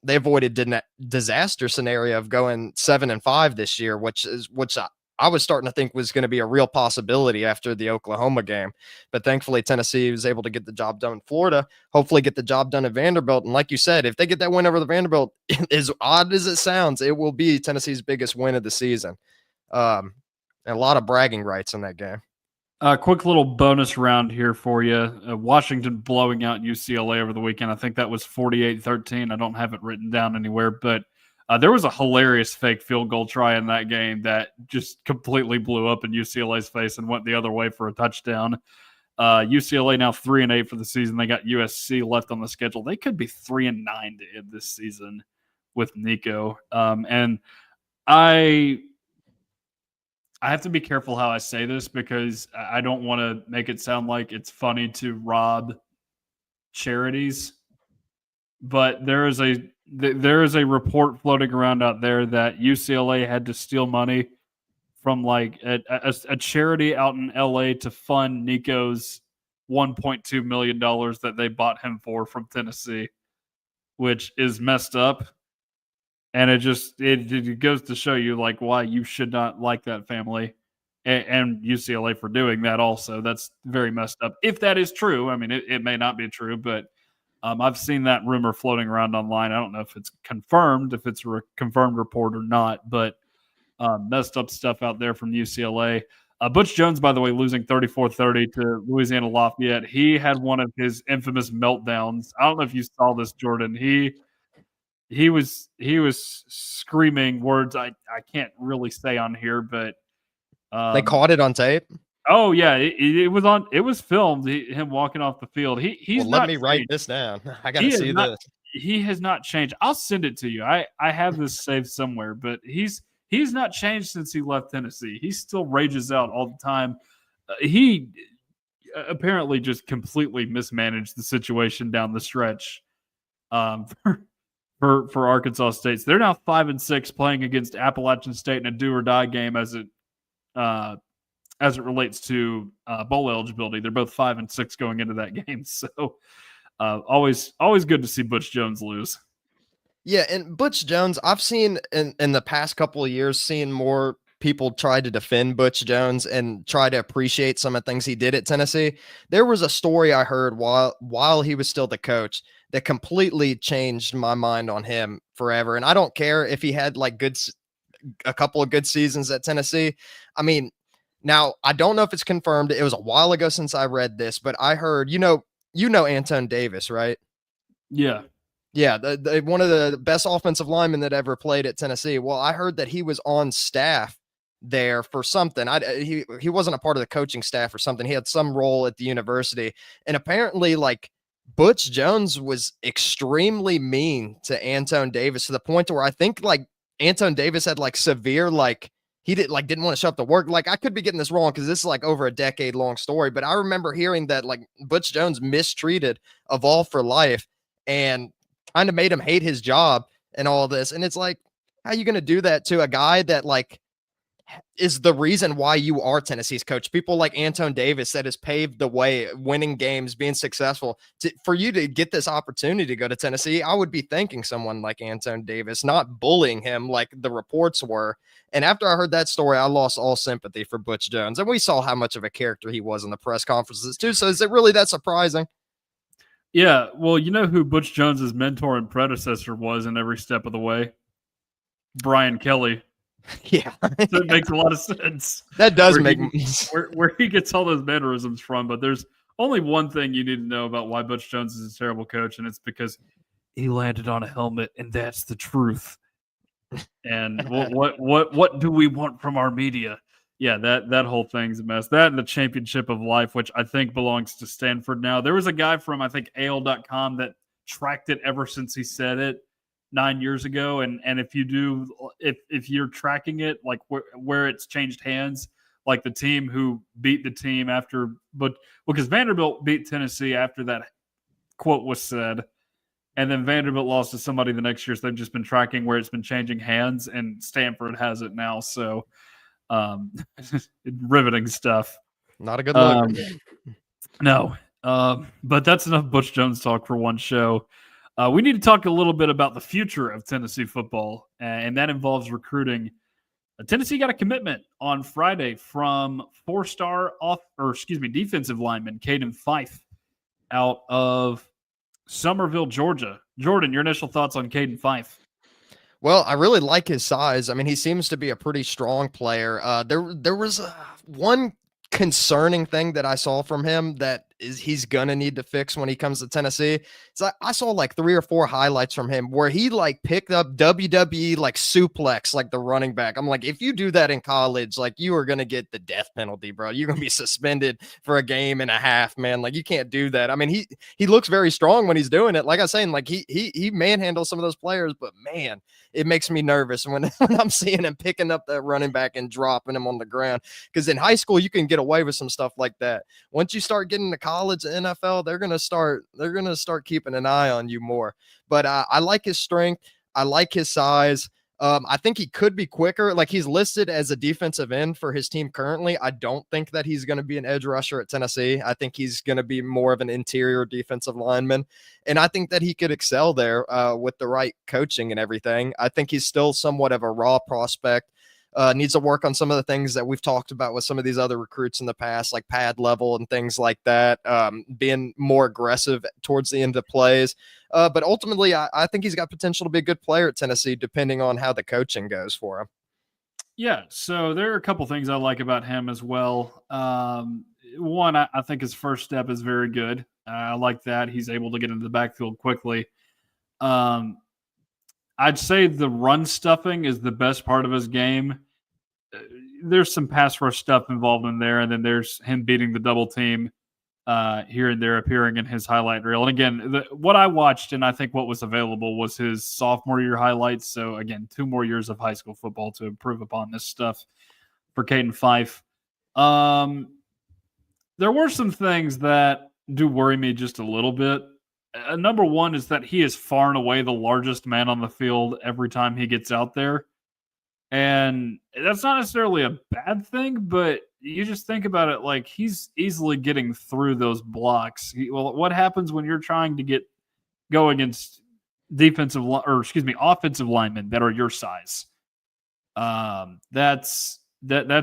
they avoided disaster scenario of going 7-5 this year, which I was starting to think was going to be a real possibility after the Oklahoma game. But thankfully, Tennessee was able to get the job done in Florida, hopefully get the job done at Vanderbilt. And like you said, if they get that win over the Vanderbilt, as odd as it sounds, it will be Tennessee's biggest win of the season. And a lot of bragging rights in that game. Quick little bonus round here for you. Washington blowing out UCLA over the weekend. I think that was 48-13. I don't have it written down anywhere, but there was a hilarious fake field goal try in that game that just completely blew up in UCLA's face and went the other way for a touchdown. UCLA now 3-8 for the season. They got USC left on the schedule. They could be 3-9 to end this season with Nico. And I I have to be careful how I say this because I don't want to make it sound like it's funny to rob charities, but there is a report floating around out there that UCLA had to steal money from like a charity out in LA to fund Nico's $1.2 million that they bought him for from Tennessee, which is messed up. And it goes to show you like why you should not like that family and UCLA for doing that. Also, that's very messed up. If that is true, I mean, it may not be true, but I've seen that rumor floating around online. I don't know if it's confirmed, if it's a confirmed report or not, but messed up stuff out there from UCLA. Butch Jones, by the way, losing 34-30 to Louisiana Lafayette. He had one of his infamous meltdowns. I don't know if you saw this, Jordan. He was screaming words I can't really say on here, but They caught it on tape. oh yeah, it was filmed. Him walking off the field. He's Well, not let me write changed. this down. I gotta see this. He has not changed. I'll send it to you. I have this saved somewhere, but he's not changed since he left Tennessee. He still rages out all the time. He apparently just completely mismanaged the situation down the stretch. For Arkansas State. So they're now 5-6 playing against Appalachian State in a do or die game as it relates to bowl eligibility. They're both 5-6 going into that game. So always good to see Butch Jones lose. Yeah, and Butch Jones, I've seen in the past couple of years, seeing more people try to defend Butch Jones and try to appreciate some of the things he did at Tennessee. There was a story I heard while he was still the coach that completely changed my mind on him forever. And I don't care if he had like a couple of good seasons at Tennessee. I mean, now I don't know if it's confirmed. It was a while ago since I read this, but I heard, you know Anton Davis, right? Yeah. Yeah, one of the best offensive linemen that ever played at Tennessee. Well, I heard that he was on staff there for something. He wasn't a part of the coaching staff or something. He had some role at the university, and apparently, like Butch Jones was extremely mean to Anton Davis to the point where I think like Anton Davis had like severe he didn't want to show up to work. Like I could be getting this wrong because this is like over a decade long story, but I remember hearing that like Butch Jones mistreated Evolve for Life and kind of made him hate his job and all this. And it's like, how are you going to do that to a guy that like is the reason why you are Tennessee's coach? People like Anton Davis that has paved the way, winning games, being successful. For you to get this opportunity to go to Tennessee, I would be thanking someone like Anton Davis, not bullying him like the reports were. And after I heard that story, I lost all sympathy for Butch Jones. And we saw how much of a character he was in the press conferences too. So is it really that surprising? Yeah, well, you know who Butch Jones's mentor and predecessor was in every step of the way? Brian Kelly. Yeah. So it makes a lot of sense. That does where he gets all those mannerisms from, but there's only one thing you need to know about why Butch Jones is a terrible coach, and it's because he landed on a helmet, and that's the truth. And what do we want from our media? Yeah, that whole thing's a mess. That and the championship of life, which I think belongs to Stanford now. There was a guy from, I think, AL.com that tracked it ever since he said it 9 years ago. And if you're tracking it, like where it's changed hands, like the team who beat the team because Vanderbilt beat Tennessee after that quote was said. And then Vanderbilt lost to somebody the next year. So they've just been tracking where it's been changing hands, and Stanford has it now. So riveting stuff. Not a good look. No. But that's enough Butch Jones talk for one show. We need to talk a little bit about the future of Tennessee football, and that involves recruiting. Tennessee got a commitment on Friday from four-star defensive lineman Caden Fife out of Summerville, Georgia. Jordan, your initial thoughts on Caden Fife? Well, I really like his size. I mean, he seems to be a pretty strong player. There was one concerning thing that I saw from him that he's gonna need to fix when he comes to Tennessee. So I saw like 3 or 4 highlights from him where he like picked up WWE like suplex like the running back. I'm like, if you do that in college, like you are gonna get the death penalty, bro. You're gonna be suspended for a game and a half, man. Like you can't do that. I mean, he looks very strong when he's doing it. Like I was saying, like he manhandles some of those players, but man, it makes me nervous when I'm seeing him picking up that running back and dropping him on the ground. Because in high school, you can get away with some stuff like that. Once you start getting to college and NFL, they're gonna start keeping an eye on you more. But I like his strength. I like his size. I think he could be quicker. Like he's listed as a defensive end for his team currently. I don't think that he's going to be an edge rusher at Tennessee. I think he's going to be more of an interior defensive lineman. And I think that he could excel there with the right coaching and everything. I think he's still somewhat of a raw prospect. Needs to work on some of the things that we've talked about with some of these other recruits in the past, like pad level and things like that, being more aggressive towards the end of plays. But ultimately, I think he's got potential to be a good player at Tennessee, depending on how the coaching goes for him. Yeah, so there are a couple things I like about him as well. One, I think his first step is very good. I like that. He's able to get into the backfield quickly. I'd say the run stuffing is the best part of his game. There's some pass rush stuff involved in there, and then there's him beating the double team here and there appearing in his highlight reel. And again, what I watched and I think what was available was his sophomore year highlights. So again, 2 more years of high school football to improve upon this stuff for Caden Fife. There were some things that do worry me just a little bit. Number one is that he is far and away the largest man on the field every time he gets out there. And that's not necessarily a bad thing, but you just think about it like he's easily getting through those blocks. What happens when you're trying to go against offensive linemen that are your size? That's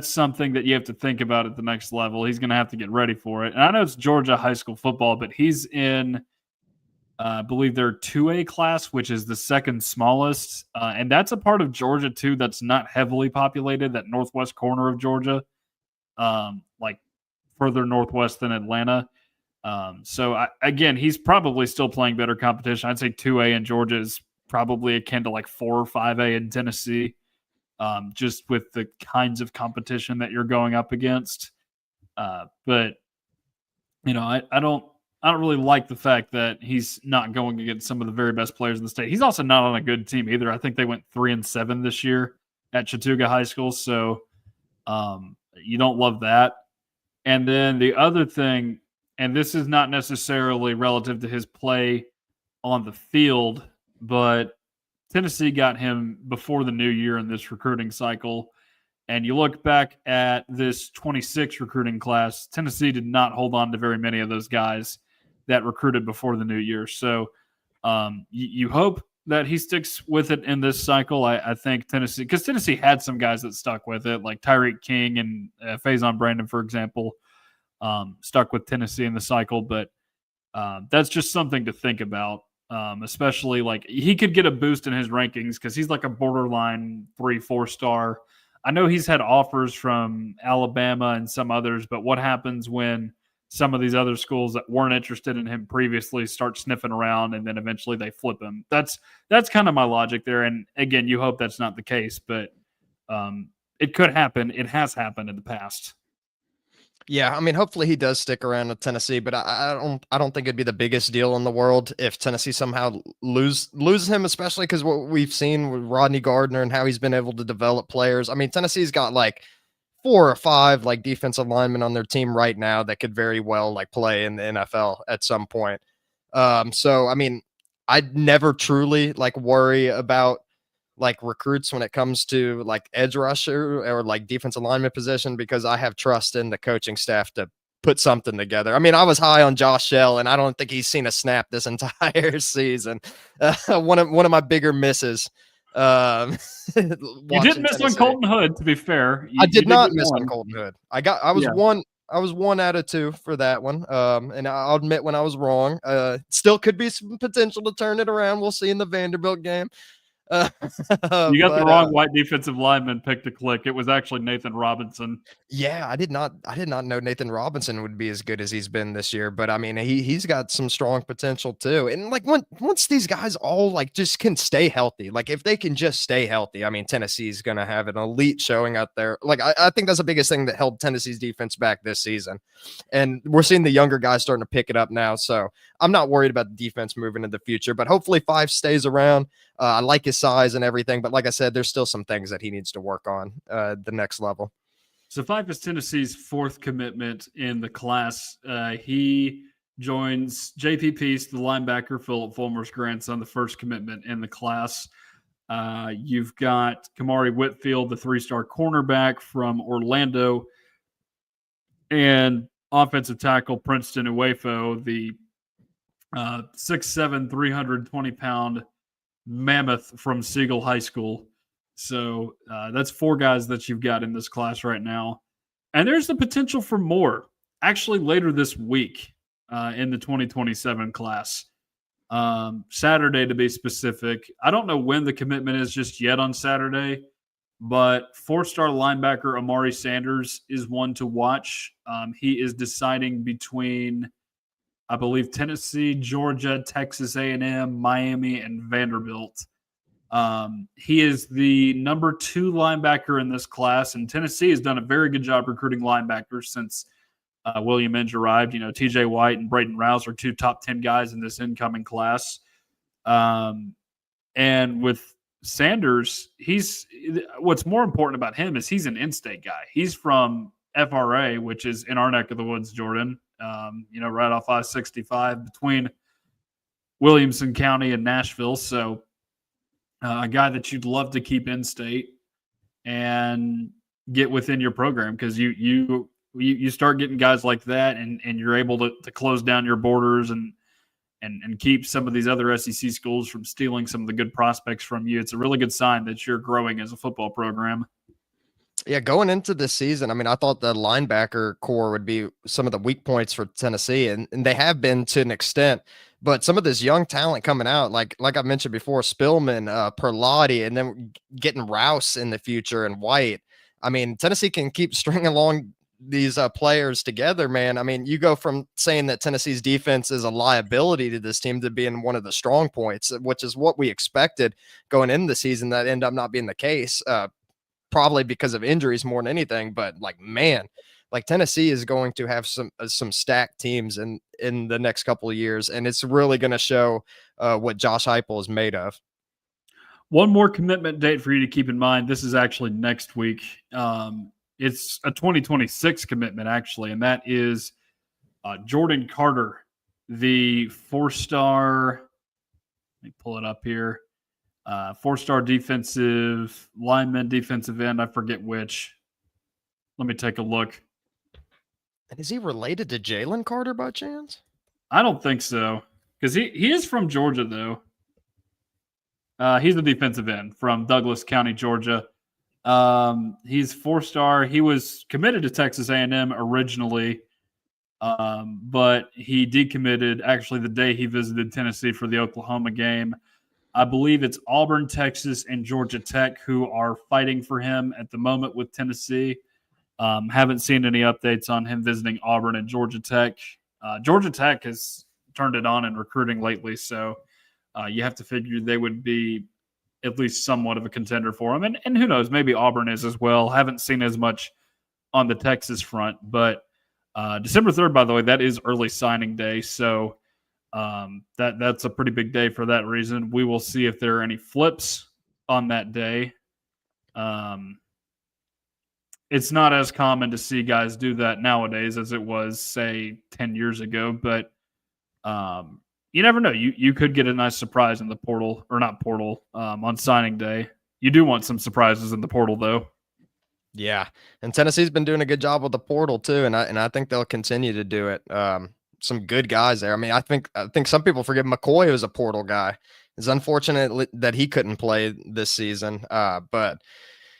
something that you have to think about at the next level. He's going to have to get ready for it. And I know it's Georgia high school football, but he's in I believe their 2A class, which is the second smallest. And that's a part of Georgia, too, that's not heavily populated, that northwest corner of Georgia, like further northwest than Atlanta. Again, he's probably still playing better competition. I'd say 2A in Georgia is probably akin to like 4 or 5A in Tennessee, just with the kinds of competition that you're going up against. But, I don't really like the fact that he's not going against some of the very best players in the state. He's also not on a good team either. I think they went 3-7 this year at Chattooga High School. So you don't love that. And then the other thing, and this is not necessarily relative to his play on the field, but Tennessee got him before the new year in this recruiting cycle. And you look back at this 26 recruiting class, Tennessee did not hold on to very many of those guys that recruited before the new year. So you hope that he sticks with it in this cycle. I think Tennessee, because Tennessee had some guys that stuck with it, like Tyreek King and Faison Brandon, for example, stuck with Tennessee in the cycle. But that's just something to think about, especially like he could get a boost in his rankings because he's like a borderline 3-4 star. I know he's had offers from Alabama and some others, but what happens when some of these other schools that weren't interested in him previously start sniffing around and then eventually they flip him? That's kind of my logic there. And again, you hope that's not the case, but it could happen. It has happened in the past. Yeah, I mean, hopefully he does stick around with Tennessee, but I don't think it'd be the biggest deal in the world if Tennessee somehow loses him, especially because what we've seen with Rodney Gardner and how he's been able to develop players. I mean, Tennessee's got like 4 or 5 like defensive linemen on their team right now that could very well like play in the NFL at some point. So I mean, I'd never truly like worry about like recruits when it comes to like edge rusher or like defensive lineman position because I have trust in the coaching staff to put something together. I mean, I was high on Josh Shell and I don't think he's seen a snap this entire season. One of my bigger misses. You did miss on Colton Hood, to be fair. I did not miss on Colton Hood. I was 1 out of 2 for that one. And I'll admit when I was wrong. Still could be some potential to turn it around. We'll see in the Vanderbilt game. You got the But wrong white defensive lineman picked to click. It was actually Nathan Robinson. yeah, I did not know Nathan Robinson would be as good as he's been this year, but I mean, he's got some strong potential too. And like once these guys all like just can stay healthy, like if they can just stay healthy, I mean, Tennessee's gonna have an elite showing out there. Like I think that's the biggest thing that held Tennessee's defense back this season. And we're seeing the younger guys starting to pick it up now. So I'm not worried about the defense moving in the future, but hopefully Five stays around. I like his size and everything, but like I said, there's still some things that he needs to work on the next level. So Fife is Tennessee's fourth commitment in the class. He joins JP Peace, the linebacker, Philip Fulmer's grandson, the first commitment in the class. You've got Kamari Whitfield, the three-star cornerback from Orlando, and offensive tackle Princeton Uefo, the 6'7", 320-pound mammoth from Siegel High School. So that's four guys that you've got in this class right now. And there's the potential for more actually later this week in the 2027 class. Saturday, to be specific. I don't know when the commitment is just yet on Saturday, but four-star linebacker Amari Sanders is one to watch. He is deciding between, I believe, Tennessee, Georgia, Texas A&M, Miami, and Vanderbilt. He is the number 2 linebacker in this class, and Tennessee has done a very good job recruiting linebackers since William Inge arrived. You know, TJ White and Braden Rouse are 2 top 10 guys in this incoming class. And with Sanders, what's more important about him is he's an in-state guy. He's from FRA, which is in our neck of the woods, Jordan, right off I-65 between Williamson County and Nashville. So a guy that you'd love to keep in state and get within your program, because you start getting guys like that and you're able to close down your borders and keep some of these other SEC schools from stealing some of the good prospects from you. It's a really good sign that you're growing as a football program. Yeah, going into this season, I mean, I thought the linebacker core would be some of the weak points for Tennessee, and they have been to an extent. But some of this young talent coming out, like I mentioned before, Spillman, Perlotti, and then getting Rouse in the future and White. I mean, Tennessee can keep stringing along these players together, man. I mean, you go from saying that Tennessee's defense is a liability to this team to being one of the strong points, which is what we expected going into the season. That ended up not being the case. Probably because of injuries more than anything, but like, man, like Tennessee is going to have some stacked teams in the next couple of years, and it's really going to show what Josh Heupel is made of. One more commitment date for you to keep in mind. This is actually next week. It's a 2026 commitment, actually, and that is Jordan Carter, the 4-star. Let me pull it up here. 4-star defensive lineman, defensive end. I forget which. Let me take a look. And is he related to Jalen Carter by chance? I don't think so, because he is from Georgia, though. He's a defensive end from Douglas County, Georgia. He's 4-star. He was committed to Texas A&M originally, but he decommitted actually the day he visited Tennessee for the Oklahoma game. I believe it's Auburn, Texas, and Georgia Tech who are fighting for him at the moment with Tennessee. Haven't seen any updates on him visiting Auburn and Georgia Tech. Georgia Tech has turned it on in recruiting lately, so you have to figure they would be at least somewhat of a contender for him. And who knows, maybe Auburn is as well. Haven't seen as much on the Texas front. But December 3rd, by the way, that is early signing day, so that's a pretty big day for that reason. We will see if there are any flips on that day. It's not as common to see guys do that nowadays as it was, say, 10 years ago, but you never know. You could get a nice surprise in the portal, or not portal, on signing day. You do want some surprises in the portal, though. Yeah, and Tennessee's been doing a good job with the portal too, and I think they'll continue to do it. Some good guys there. I mean, I think some people forget McCoy was a portal guy. It's unfortunate that he couldn't play this season. But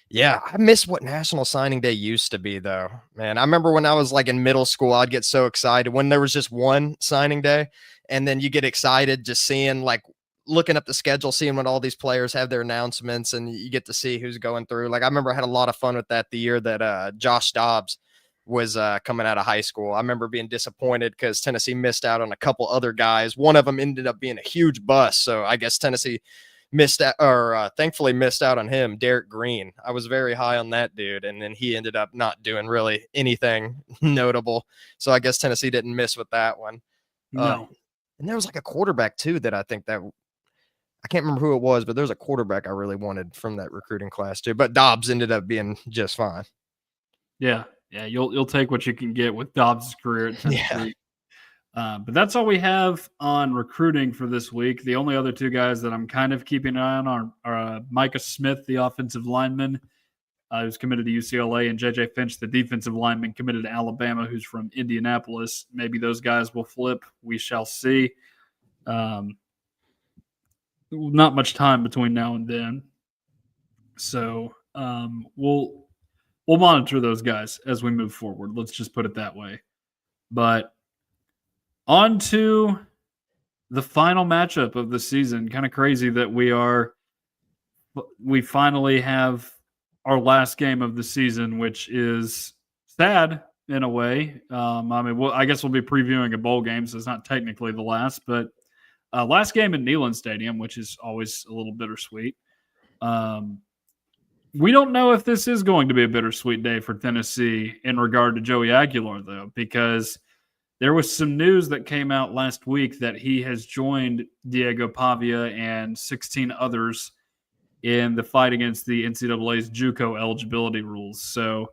yeah, I miss what National Signing Day used to be, though. Man, I remember when I was like in middle school, I'd get so excited when there was just one signing day, and then you get excited just seeing like looking up the schedule, seeing when all these players have their announcements, and you get to see who's going through. Like I remember I had a lot of fun with that the year that Josh Dobbs was coming out of high school. I remember being disappointed because Tennessee missed out on a couple other guys. One of them ended up being a huge bust, so I guess Tennessee missed out, or thankfully missed out on him, Derek Green. I was very high on that dude, and then he ended up not doing really anything notable. So I guess Tennessee didn't miss with that one. No. And there was like a quarterback too that I think that I can't remember who it was, but there's a quarterback I really wanted from that recruiting class too. But Dobbs ended up being just fine. Yeah. You'll take what you can get with Dobbs' career at Tennessee. But that's all we have on recruiting for this week. The only other two guys that I'm kind of keeping an eye on are Micah Smith, the offensive lineman, who's committed to UCLA, and JJ Finch, the defensive lineman, committed to Alabama, who's from Indianapolis. Maybe those guys will flip. We shall see. Not much time between now and then. So we'll monitor those guys as we move forward. Let's just put it that way. But on to the final matchup of the season. Kind of crazy that we finally have our last game of the season, which is sad in a way. I guess we'll be previewing a bowl game, so it's not technically the last, but last game in Neyland Stadium, which is always a little bittersweet. We don't know if this is going to be a bittersweet day for Tennessee in regard to Joey Aguilar, though, because there was some news that came out last week that he has joined Diego Pavia and 16 others in the fight against the NCAA's JUCO eligibility rules. So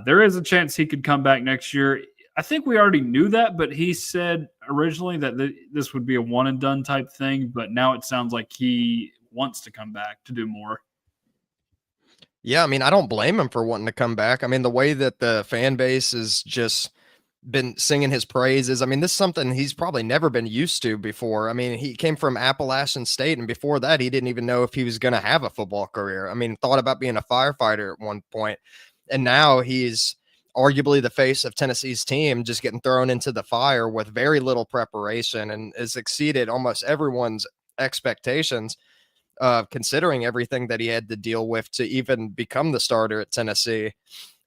there is a chance he could come back next year. I think we already knew that, but he said originally that this would be a one-and-done type thing, but now it sounds like he wants to come back to do more. Yeah, I mean, I don't blame him for wanting to come back. I mean, the way that the fan base has just been singing his praises. I mean, this is something he's probably never been used to before. I mean, he came from Appalachian State, and before that, he didn't even know if he was going to have a football career. I mean, thought about being a firefighter at one point, and now he's arguably the face of Tennessee's team, just getting thrown into the fire with very little preparation, and has exceeded almost everyone's expectations. Considering everything that he had to deal with to even become the starter at Tennessee.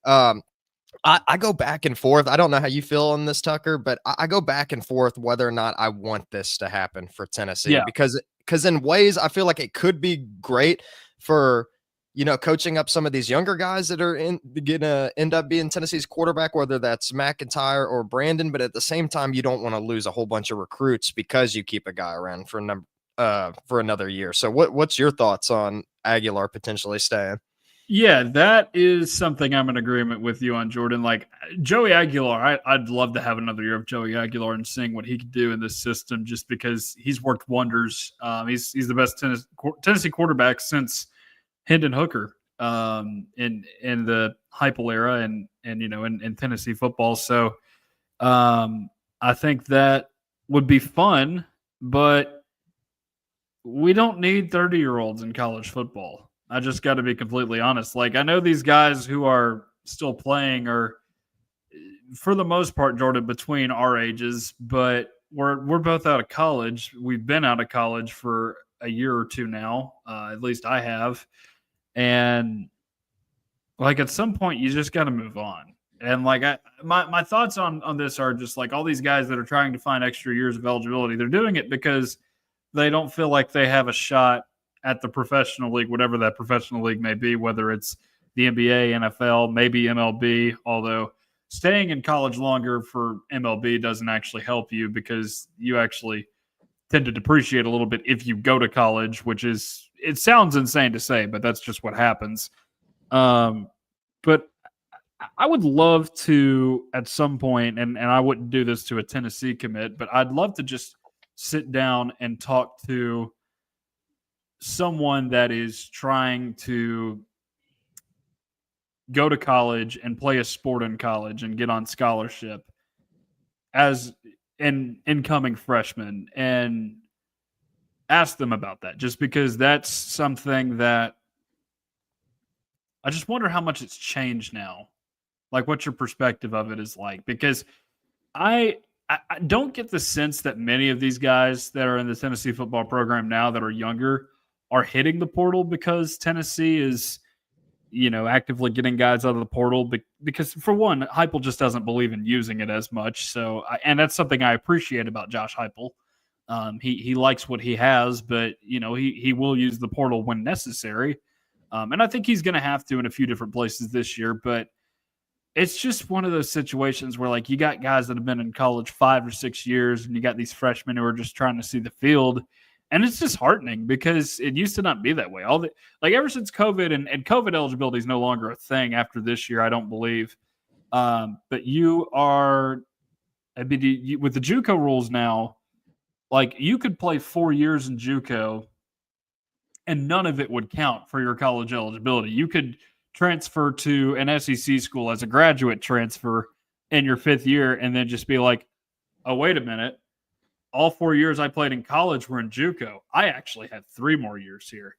I go back and forth. I don't know how you feel on this, Tucker, but I go back and forth whether or not I want this to happen for Tennessee. Yeah. Because in ways I feel like it could be great for, coaching up some of these younger guys that are gonna end up being Tennessee's quarterback, whether that's McIntyre or Brandon. But at the same time, you don't want to lose a whole bunch of recruits because you keep a guy around for another year. So what's your thoughts on Aguilar potentially staying? Yeah, that is something I'm in agreement with you on, Jordan. Like Joey Aguilar, I'd love to have another year of Joey Aguilar and seeing what he could do in this system, just because he's worked wonders. He's the best Tennessee quarterback since Hendon Hooker in the Heupel era and in Tennessee football. So I think that would be fun, but we don't need 30-year-olds in college football. I just got to be completely honest. Like, I know these guys who are still playing are, for the most part, Jordan, between our ages, but we're both out of college. We've been out of college for a year or two now. At least I have. And like at some point, you just got to move on. And like my thoughts on this are just like all these guys that are trying to find extra years of eligibility. They're doing it because they don't feel like they have a shot at the professional league, whatever that professional league may be, whether it's the NBA, NFL, maybe MLB, although staying in college longer for MLB doesn't actually help you because you actually tend to depreciate a little bit if you go to college, which is, it sounds insane to say, but that's just what happens. But I would love to at some point, and I wouldn't do this to a Tennessee commit, but I'd love to just sit down and talk to someone that is trying to go to college and play a sport in college and get on scholarship as an incoming freshman and ask them about that, just because that's something that I just wonder how much it's changed now. Like what your perspective of it is like, because I I don't get the sense that many of these guys that are in the Tennessee football program now that are younger are hitting the portal because Tennessee is, actively getting guys out of the portal because for one, Heupel just doesn't believe in using it as much. So, and that's something I appreciate about Josh Heupel. He likes what he has, but he will use the portal when necessary. And I think he's going to have to in a few different places this year. But it's just one of those situations where like you got guys that have been in college 5 or 6 years, and you got these freshmen who are just trying to see the field. And it's disheartening because it used to not be that way. Ever since COVID and COVID eligibility is no longer a thing after this year, I don't believe. But with the JUCO rules now, like you could play 4 years in JUCO and none of it would count for your college eligibility. You could transfer to an SEC school as a graduate transfer in your 5th year and then just be like, oh, wait a minute. All 4 years I played in college were in JUCO. I actually had 3 more years here.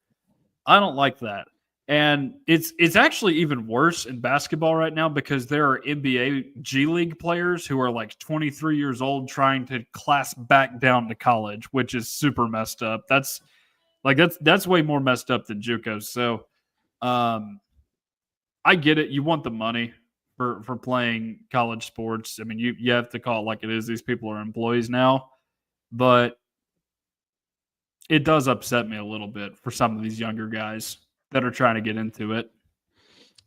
I don't like that. And it's actually even worse in basketball right now because there are NBA G League players who are like 23 years old trying to class back down to college, which is super messed up. That's way more messed up than JUCO. So I get it. You want the money for playing college sports. I mean, you have to call it like it is. These people are employees now. But it does upset me a little bit for some of these younger guys that are trying to get into it.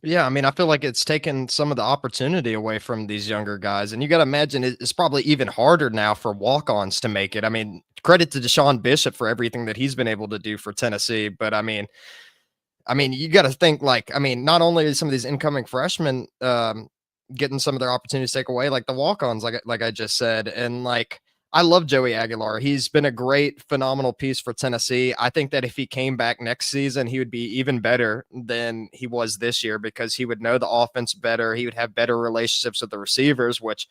Yeah, I mean, I feel like it's taken some of the opportunity away from these younger guys. And you got to imagine it's probably even harder now for walk-ons to make it. I mean, credit to Deshaun Bishop for everything that he's been able to do for Tennessee. But I mean, you got to think not only is some of these incoming freshmen getting some of their opportunities taken away, like the walk-ons, like I just said, and like I love Joey Aguilar. He's been a great, phenomenal piece for Tennessee. I think that if he came back next season, he would be even better than he was this year because he would know the offense better. He would have better relationships with the receivers, which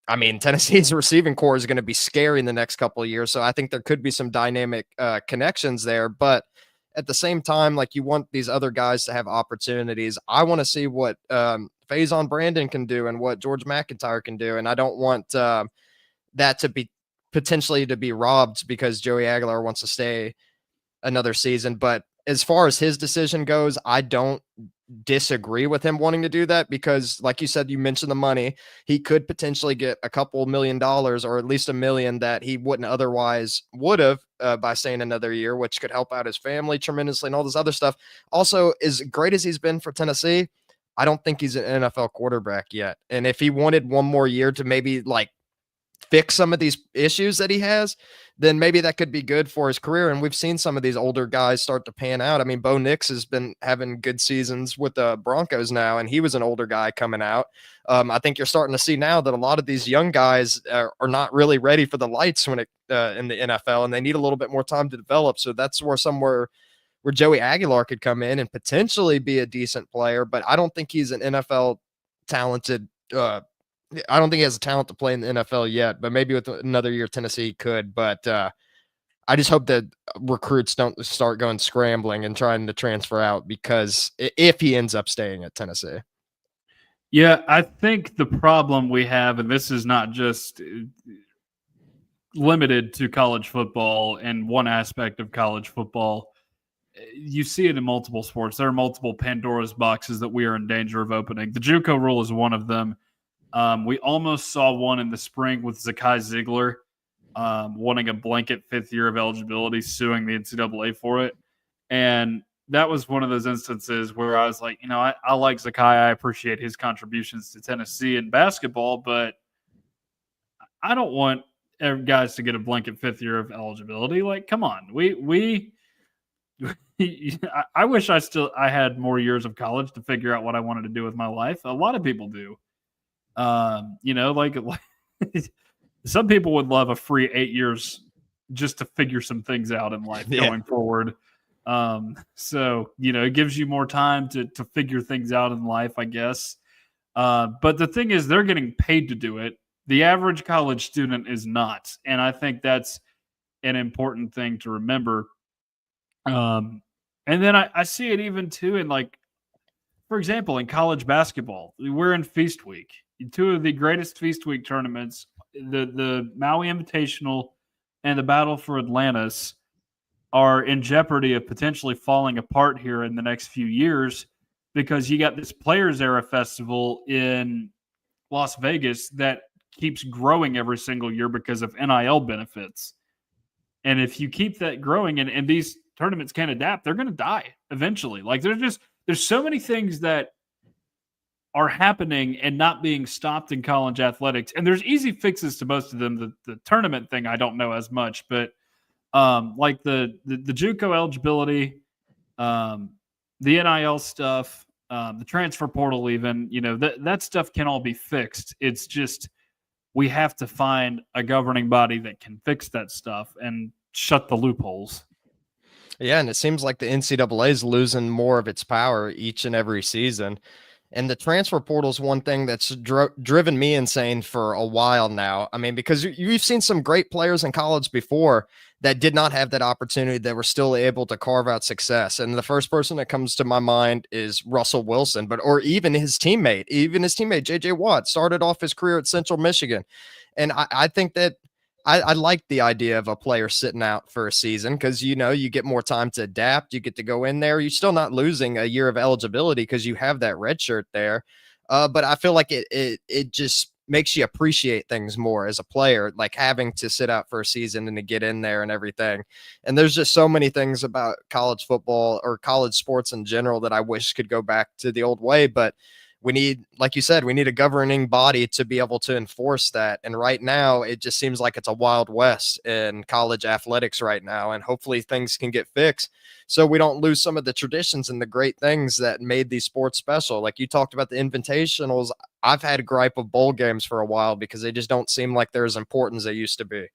Tennessee's receiving core is going to be scary in the next couple of years. So I think there could be some dynamic connections there. But at the same time, like you want these other guys to have opportunities. I want to see what Faison Brandon can do and what George McIntyre can do. And I don't want that to be potentially to be robbed because Joey Aguilar wants to stay another season. But as far as his decision goes, I don't disagree with him wanting to do that because like you said, you mentioned the money. He could potentially get a couple $1 million or at least $1 million that he wouldn't otherwise would have by staying another year, which could help out his family tremendously and all this other stuff. Also, as great as he's been for Tennessee, I don't think he's an NFL quarterback yet. And if he wanted one more year to maybe like fix some of these issues that he has, then maybe that could be good for his career. And we've seen some of these older guys start to pan out. I mean, Bo Nix has been having good seasons with the Broncos now, and he was an older guy coming out. I think you're starting to see now that a lot of these young guys are not really ready for the lights when in the NFL, and they need a little bit more time to develop. So that's where Joey Aguilar could come in and potentially be a decent player, but I don't think he's an NFL talented I don't think he has the talent to play in the NFL yet, but maybe with another year, Tennessee could. But I just hope that recruits don't start going scrambling and trying to transfer out because if he ends up staying at Tennessee. Yeah, I think the problem we have, and this is not just limited to college football and one aspect of college football, you see it in multiple sports. There are multiple Pandora's boxes that we are in danger of opening. The JUCO rule is one of them. We almost saw one in the spring with Zakai Ziegler wanting a blanket 5th year of eligibility, suing the NCAA for it. And that was one of those instances where I was like, I like Zakai. I appreciate his contributions to Tennessee in basketball, but I don't want guys to get a blanket 5th year of eligibility. Like, come on. I wish I had more years of college to figure out what I wanted to do with my life. A lot of people do. Like some people would love a free 8 years just to figure some things out in life going forward. So, it gives you more time to figure things out in life, I guess. But the thing is, they're getting paid to do it. The average college student is not. And I think that's an important thing to remember. And then I see it even too in like, for example, in college basketball, we're in Feast Week. 2 of the greatest Feast Week tournaments the Maui Invitational and the battle for Atlantis are in jeopardy of potentially falling apart here in the next few years because you got this Players Era Festival in Las Vegas that keeps growing every single year because of NIL benefits. And if you keep that growing and these tournaments can't adapt, they're going to die eventually. Like there's so many things that are happening and not being stopped in college athletics. And there's easy fixes to most of them. The tournament thing, I don't know as much, but like the JUCO eligibility, the NIL stuff, the transfer portal, even that stuff can all be fixed. It's just we have to find a governing body that can fix that stuff and shut the loopholes. Yeah, and it seems like the NCAA is losing more of its power each and every season. And the transfer portal is one thing that's driven me insane for a while now. I mean, because you've seen some great players in college before that did not have that opportunity that were still able to carve out success. And the first person that comes to my mind is Russell Wilson, or even his teammate, JJ Watt started off his career at Central Michigan. And I think that I like the idea of a player sitting out for a season because, you get more time to adapt. You get to go in there. You're still not losing a year of eligibility because you have that red shirt there. But I feel like it just makes you appreciate things more as a player, like having to sit out for a season and to get in there and everything. And there's just so many things about college football or college sports in general that I wish could go back to the old way. But we need, like you said, we need a governing body to be able to enforce that. And right now, it just seems like it's a wild west in college athletics right now. And hopefully things can get fixed so we don't lose some of the traditions and the great things that made these sports special. Like you talked about the invitationals. I've had a gripe of bowl games for a while because they just don't seem like they're as important as they used to be.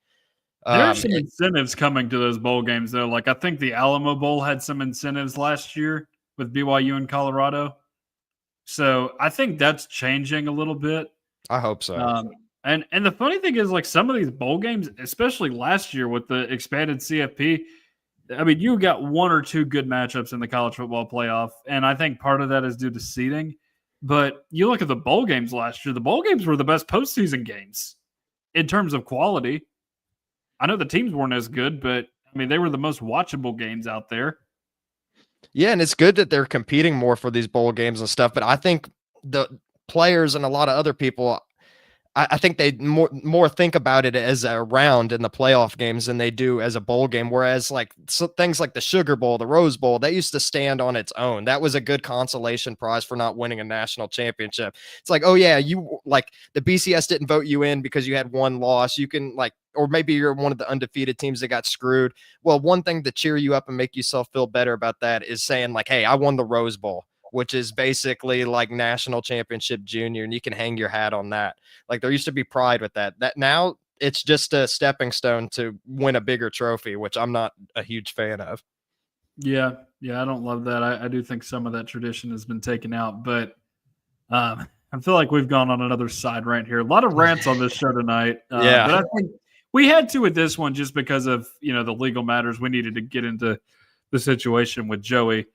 There are some incentives coming to those bowl games, though. Like I think the Alamo Bowl had some incentives last year with BYU and Colorado. So I think that's changing a little bit. I hope so. And the funny thing is, like some of these bowl games, especially last year with the expanded CFP, I mean, you got one or two good matchups in the college football playoff, and I think part of that is due to seeding. But you look at the bowl games last year; the bowl games were the best postseason games in terms of quality. I know the teams weren't as good, but I mean, they were the most watchable games out there. Yeah, and it's good that they're competing more for these bowl games and stuff, but I think the players and a lot of other people, I think they more think about it as a round in the playoff games than they do as a bowl game. Whereas like things like the Sugar Bowl, the Rose Bowl, that used to stand on its own. That was a good consolation prize for not winning a national championship. It's like, oh yeah, you like the BCS didn't vote you in because you had one loss. You can like, or maybe you're one of the undefeated teams that got screwed. Well, one thing to cheer you up and make yourself feel better about that is saying like, hey, I won the Rose Bowl, which is basically like national championship junior, and you can hang your hat on that. Like there used to be pride with that. That now it's just a stepping stone to win a bigger trophy, which I'm not a huge fan of. Yeah, I don't love that. I do think some of that tradition has been taken out, but I feel like we've gone on another side right here. A lot of rants on this show tonight. Yeah, but I think we had to with this one just because of the legal matters. We needed to get into the situation with Joey.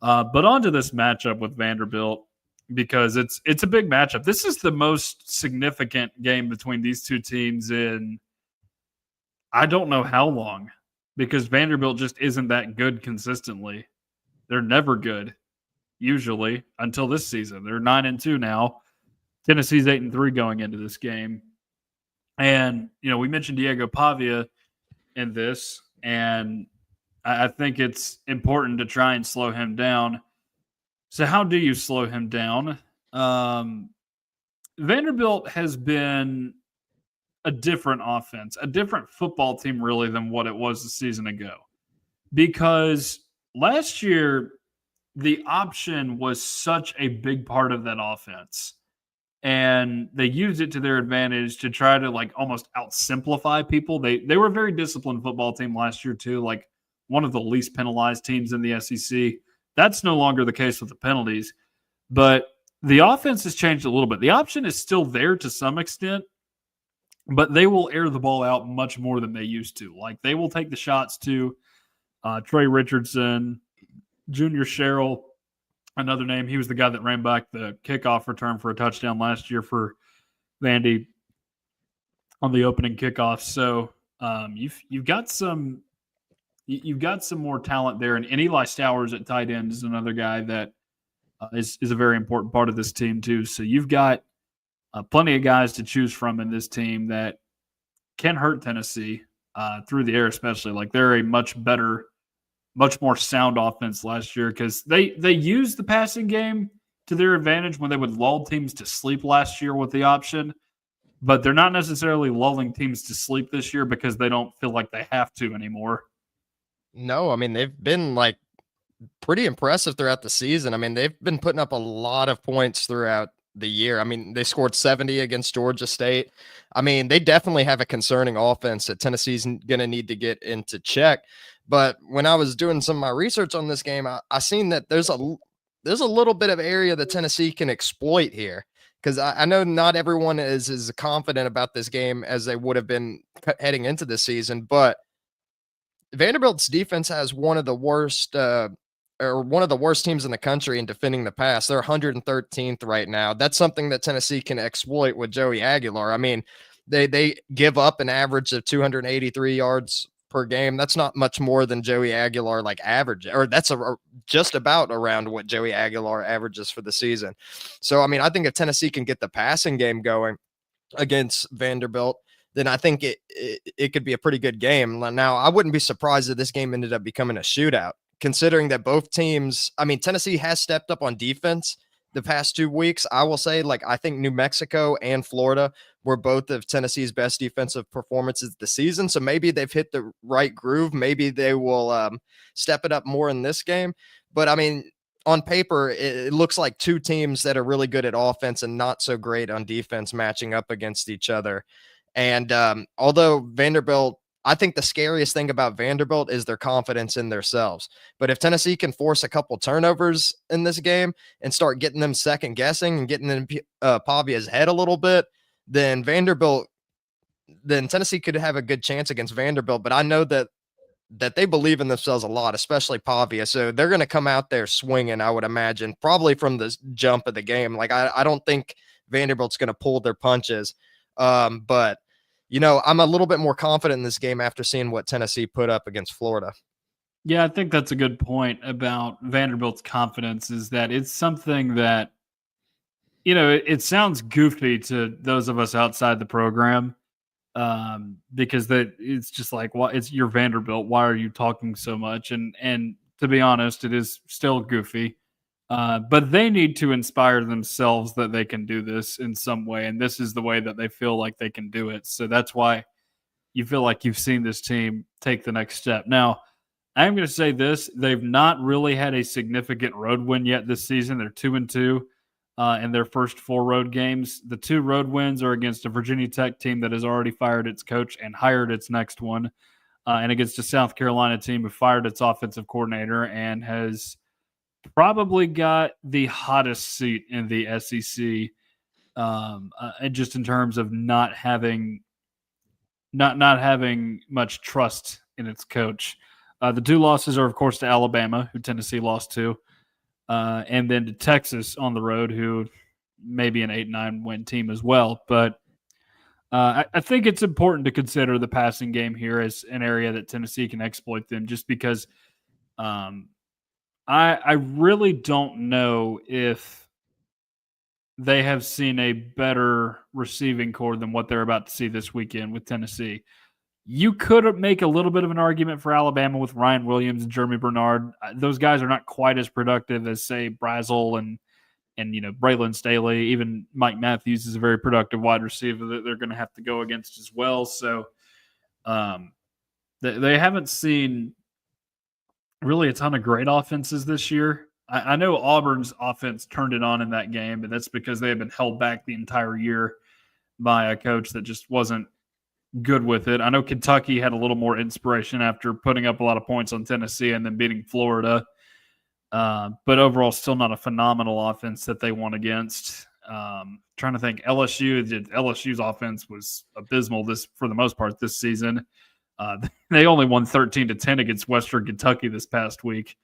But on to this matchup with Vanderbilt because it's a big matchup. This is the most significant game between these two teams in I don't know how long because Vanderbilt just isn't that good consistently. They're never good, usually, until this season. They're 9-2 now. Tennessee's 8-3 going into this game. And, we mentioned Diego Pavia in this, and I think it's important to try and slow him down. So how do you slow him down? Vanderbilt has been a different offense, a different football team really than what it was a season ago. Because last year, the option was such a big part of that offense. And they used it to their advantage to try to like almost outsimplify people. They were a very disciplined football team last year too, like one of the least penalized teams in the SEC. That's no longer the case with the penalties. But the offense has changed a little bit. The option is still there to some extent, but they will air the ball out much more than they used to. Like they will take the shots to Trey Richardson, Junior Sherrill, another name. He was the guy that ran back the kickoff return for a touchdown last year for Vandy. on the opening kickoff. So you've got some more talent there, and Eli Stowers at tight end is another guy that is a very important part of this team too. So you've got plenty of guys to choose from in this team that can hurt Tennessee through the air, especially. Like they're a much more sound offense last year because they used the passing game to their advantage when they would lull teams to sleep last year with the option. But they're not necessarily lulling teams to sleep this year because they don't feel like they have to anymore. No, I mean, they've been like pretty impressive throughout the season. I mean, they've been putting up a lot of points throughout the year. I mean, they scored 70 against Georgia State. I mean, they definitely have a concerning offense that Tennessee's going to need to get into check. But when I was doing some of my research on this game, I seen that there's a little bit of area that Tennessee can exploit here. Because I know not everyone is as confident about this game as they would have been heading into this season, but Vanderbilt's defense has one of the worst teams in the country in defending the pass. They're 113th right now. That's something that Tennessee can exploit with Joey Aguilar. I mean, they give up an average of 283 yards per game. That's not much more than Joey Aguilar like average, or that's just about around what Joey Aguilar averages for the season. So, I mean, I think if Tennessee can get the passing game going against Vanderbilt, then I think it could be a pretty good game. Now, I wouldn't be surprised if this game ended up becoming a shootout, considering that both teams, I mean, Tennessee has stepped up on defense the past 2 weeks. I will say, like, I think New Mexico and Florida were both of Tennessee's best defensive performances this season. So maybe they've hit the right groove. Maybe they will step it up more in this game. But I mean, on paper, it looks like two teams that are really good at offense and not so great on defense matching up against each other. And although Vanderbilt, I think the scariest thing about Vanderbilt is their confidence in themselves. But if Tennessee can force a couple turnovers in this game and start getting them second guessing and getting in Pavia's head a little bit, then Tennessee could have a good chance against Vanderbilt. But I know that they believe in themselves a lot, especially Pavia. So they're going to come out there swinging, I would imagine, probably from the jump of the game. Like, I don't think Vanderbilt's going to pull their punches. But, you know, I'm a little bit more confident in this game after seeing what Tennessee put up against Florida. Yeah, I think that's a good point about Vanderbilt's confidence, is that it's something that, you know, it sounds goofy to those of us outside the program, because it's just like, well, it's your Vanderbilt. Why are you talking so much? And to be honest, it is still goofy. But they need to inspire themselves that they can do this in some way, and this is the way that they feel like they can do it. So that's why you feel like you've seen this team take the next step. Now, I'm going to say this: they've not really had a significant road win yet this season. They're 2-2 in their first 4 road games. The 2 road wins are against a Virginia Tech team that has already fired its coach and hired its next one, and against a South Carolina team who fired its offensive coordinator and has probably got the hottest seat in the SEC, just in terms of not having much trust in its coach. The 2 losses are, of course, to Alabama, who Tennessee lost to, and then to Texas on the road, who may be an 8-9 win team as well. But I think it's important to consider the passing game here as an area that Tennessee can exploit them, just because I really don't know if they have seen a better receiving core than what they're about to see this weekend with Tennessee. You could make a little bit of an argument for Alabama with Ryan Williams and Jeremy Bernard. Those guys are not quite as productive as, say, Brazel and you know, Braylon Staley. Even Mike Matthews is a very productive wide receiver that they're going to have to go against as well. So they haven't seen really a ton of great offenses this year. I know Auburn's offense turned it on in that game, but that's because they had been held back the entire year by a coach that just wasn't good with it. I know Kentucky had a little more inspiration after putting up a lot of points on Tennessee and then beating Florida. But overall, still not a phenomenal offense that they won against. Trying to think, LSU's offense was abysmal for the most part this season. They only won 13-10 against Western Kentucky this past week.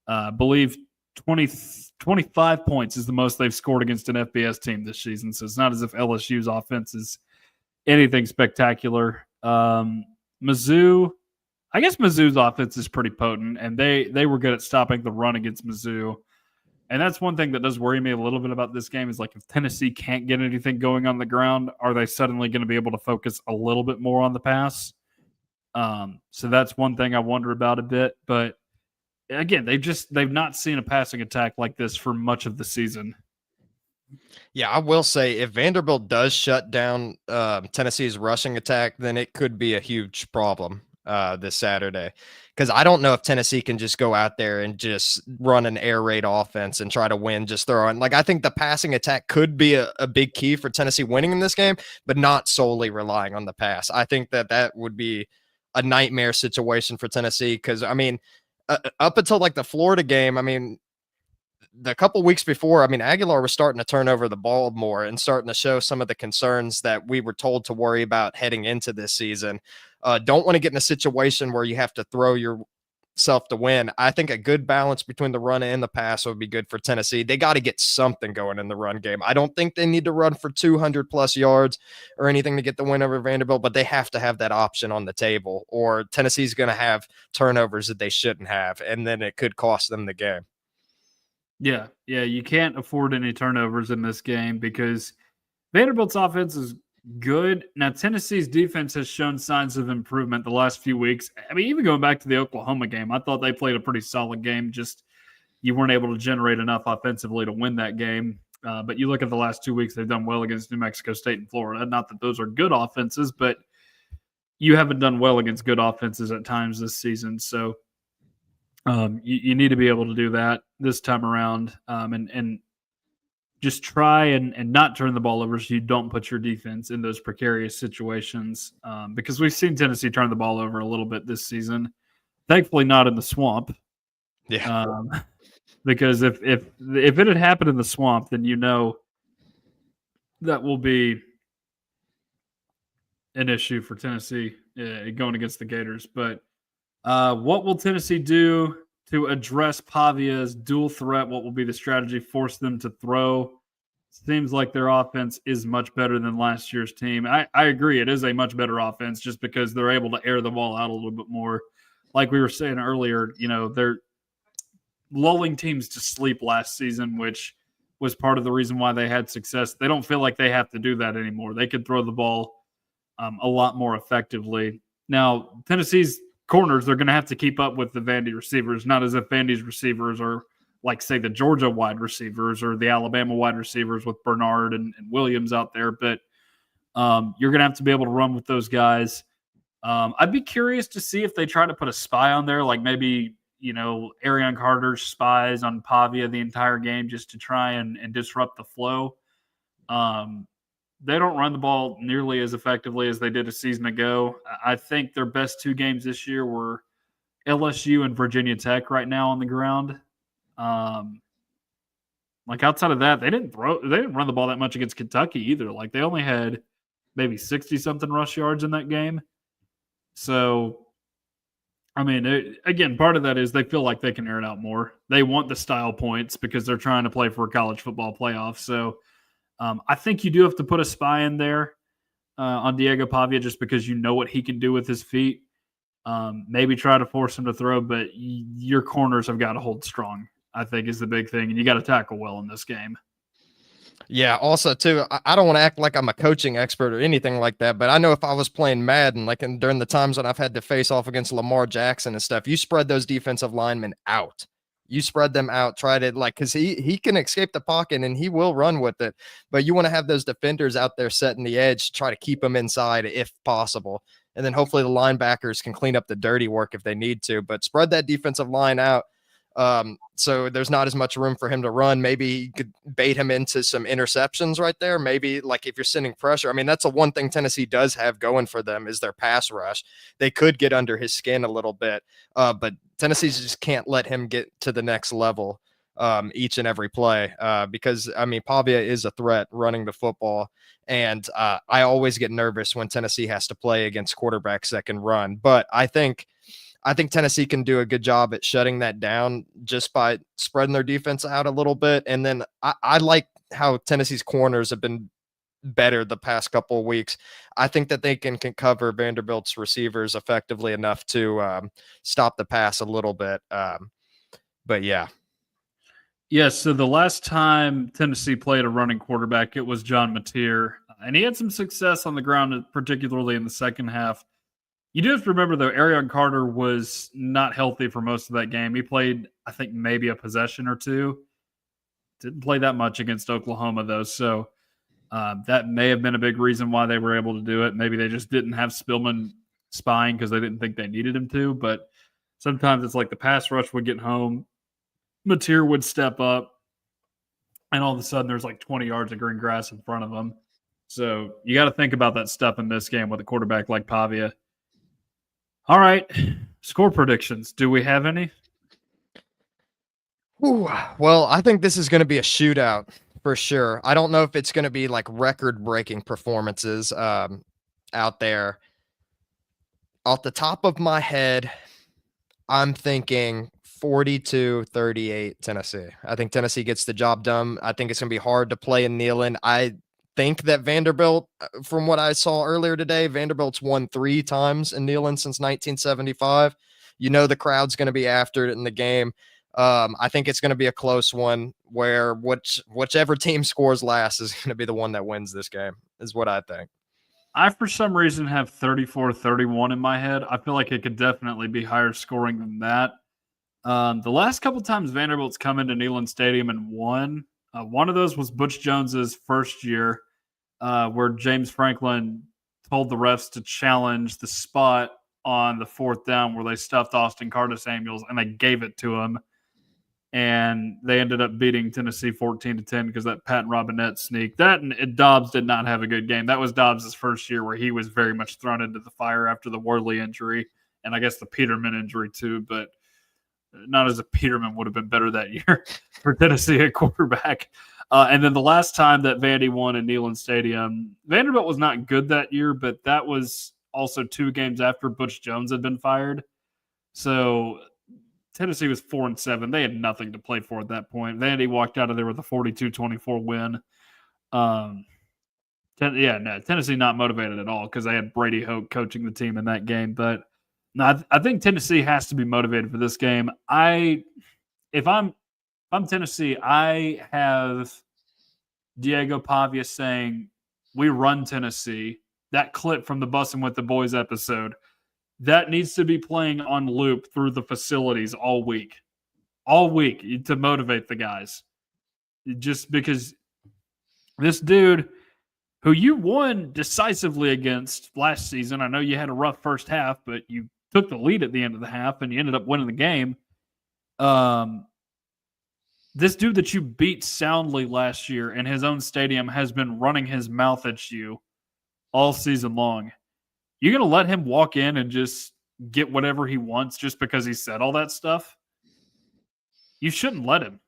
I believe 25 points is the most they've scored against an FBS team this season. So it's not as if LSU's offense is anything spectacular. Mizzou, I guess Mizzou's offense is pretty potent, and they were good at stopping the run against Mizzou. And that's one thing that does worry me a little bit about this game is like if Tennessee can't get anything going on the ground, are they suddenly going to be able to focus a little bit more on the pass? So that's one thing I wonder about a bit. But again, they've not seen a passing attack like this for much of the season. Yeah, I will say if Vanderbilt does shut down Tennessee's rushing attack, then it could be a huge problem this Saturday. Because I don't know if Tennessee can just go out there and just run an air raid offense and try to win, just throwing. Like, I think the passing attack could be a big key for Tennessee winning in this game, but not solely relying on the pass. I think that would be a nightmare situation for Tennessee because, I mean, up until like the Florida game, I mean, the couple weeks before, I mean, Aguilar was starting to turn over the ball more and starting to show some of the concerns that we were told to worry about heading into this season. Don't want to get in a situation where you have to throw yourself to win. I think a good balance between the run and the pass would be good for Tennessee. They got to get something going in the run game. I don't think they need to run for 200 plus yards or anything to get the win over Vanderbilt, but they have to have that option on the table or Tennessee's going to have turnovers that they shouldn't have, and then it could cost them the game. Yeah, you can't afford any turnovers in this game because Vanderbilt's offense is good. Now, Tennessee's defense has shown signs of improvement the last few weeks. I mean, even going back to the Oklahoma game, I thought they played a pretty solid game. Just you weren't able to generate enough offensively to win that game. But you look at the last 2 weeks, they've done well against New Mexico State and Florida. Not that those are good offenses, but you haven't done well against good offenses at times this season. So you need to be able to do that this time around and just try and not turn the ball over so you don't put your defense in those precarious situations because we've seen Tennessee turn the ball over a little bit this season. Thankfully, not in the swamp. Yeah. Because if it had happened in the swamp, then you know that will be an issue for Tennessee going against the Gators. But what will Tennessee do to address Pavia's dual threat? What will be the strategy? Force them to throw? Seems like their offense is much better than last year's team. I agree. It is a much better offense just because they're able to air the ball out a little bit more. Like we were saying earlier, they're lulling teams to sleep last season, which was part of the reason why they had success. They don't feel like they have to do that anymore. They can throw the ball a lot more effectively. Now, Tennessee's corners, they're going to have to keep up with the Vandy receivers, not as if Vandy's receivers are like, say, the Georgia wide receivers or the Alabama wide receivers with Bernard and Williams out there. But you're going to have to be able to run with those guys. I'd be curious to see if they try to put a spy on there, like maybe, Arion Carter's spies on Pavia the entire game just to try and disrupt the flow. They don't run the ball nearly as effectively as they did a season ago. I think their best 2 games this year were LSU and Virginia Tech right now on the ground. Like outside of that, they didn't run the ball that much against Kentucky either. Like they only had maybe 60-something rush yards in that game. So, I mean, again, part of that is they feel like they can air it out more. They want the style points because they're trying to play for a college football playoff. So, I think you do have to put a spy in there on Diego Pavia just because you know what he can do with his feet. Maybe try to force him to throw, but your corners have got to hold strong, I think, is the big thing. And you got to tackle well in this game. Yeah. Also, too, I don't want to act like I'm a coaching expert or anything like that, but I know if I was playing Madden, like during the times when I've had to face off against Lamar Jackson and stuff, you spread those defensive linemen out. You spread them out, try to because he can escape the pocket and he will run with it. But you want to have those defenders out there setting the edge, try to keep them inside if possible. And then hopefully the linebackers can clean up the dirty work if they need to. But spread that defensive line out so there's not as much room for him to run. Maybe you could bait him into some interceptions right there. Maybe like if you're sending pressure. I mean, that's the one thing Tennessee does have going for them is their pass rush. They could get under his skin a little bit, but Tennessee just can't let him get to the next level each and every play because, I mean, Pavia is a threat running the football. And I always get nervous when Tennessee has to play against quarterbacks that can run. But I think Tennessee can do a good job at shutting that down just by spreading their defense out a little bit. And then I like how Tennessee's corners have been better the past couple of weeks. I think that they can cover Vanderbilt's receivers effectively enough to stop the pass a little bit. But yeah. Yes, so the last time Tennessee played a running quarterback, it was John Mateer, and he had some success on the ground, particularly in the second half. You do have to remember, though, Arion Carter was not healthy for most of that game. He played, I think, maybe a possession or two. Didn't play that much against Oklahoma, though, so that may have been a big reason why they were able to do it. Maybe they just didn't have Spillman spying because they didn't think they needed him to, but sometimes it's like the pass rush would get home, Mateer would step up, and all of a sudden there's like 20 yards of green grass in front of them. So you got to think about that stuff in this game with a quarterback like Pavia. All right, score predictions. Do we have any? Ooh, well, I think this is going to be a shootout for sure. I don't know if it's going to be like record-breaking performances out there. Off the top of my head, I'm thinking 42-38 Tennessee. I think Tennessee gets the job done. I think it's going to be hard to play in Neyland. I think that Vanderbilt, from what I saw earlier today, Vanderbilt's won 3 times in Neyland since 1975. You know the crowd's going to be after it in the game. I think it's going to be a close one where whichever team scores last is going to be the one that wins this game, is what I think. I, for some reason, have 34-31 in my head. I feel like it could definitely be higher scoring than that. The last couple times Vanderbilt's come into Neyland Stadium and won, one of those was Butch Jones's first year, where James Franklin told the refs to challenge the spot on the 4th down where they stuffed Austin Carter-Samuels, and they gave it to him. And they ended up beating Tennessee 14-10 because that Pat Robinette sneak. That and Dobbs did not have a good game. That was Dobbs' first year where he was very much thrown into the fire after the Worley injury, and I guess the Peterman injury too, but not as if Peterman would have been better that year for Tennessee at quarterback. And then the last time that Vandy won in Neyland Stadium, Vanderbilt was not good that year, but that was also 2 games after Butch Jones had been fired. So Tennessee was 4-7. They had nothing to play for at that point. Vandy walked out of there with a 42-24 win. Tennessee not motivated at all because they had Brady Hoke coaching the team in that game. But no, I think Tennessee has to be motivated for this game. If I'm Tennessee, I have Diego Pavia saying, "We run Tennessee." That clip from the Bussin' with the Boys episode, that needs to be playing on loop through the facilities all week to motivate the guys. Just because this dude who you won decisively against last season, I know you had a rough first half, but you took the lead at the end of the half and you ended up winning the game. This dude that you beat soundly last year in his own stadium has been running his mouth at you all season long. You're going to let him walk in and just get whatever he wants just because he said all that stuff? You shouldn't let him.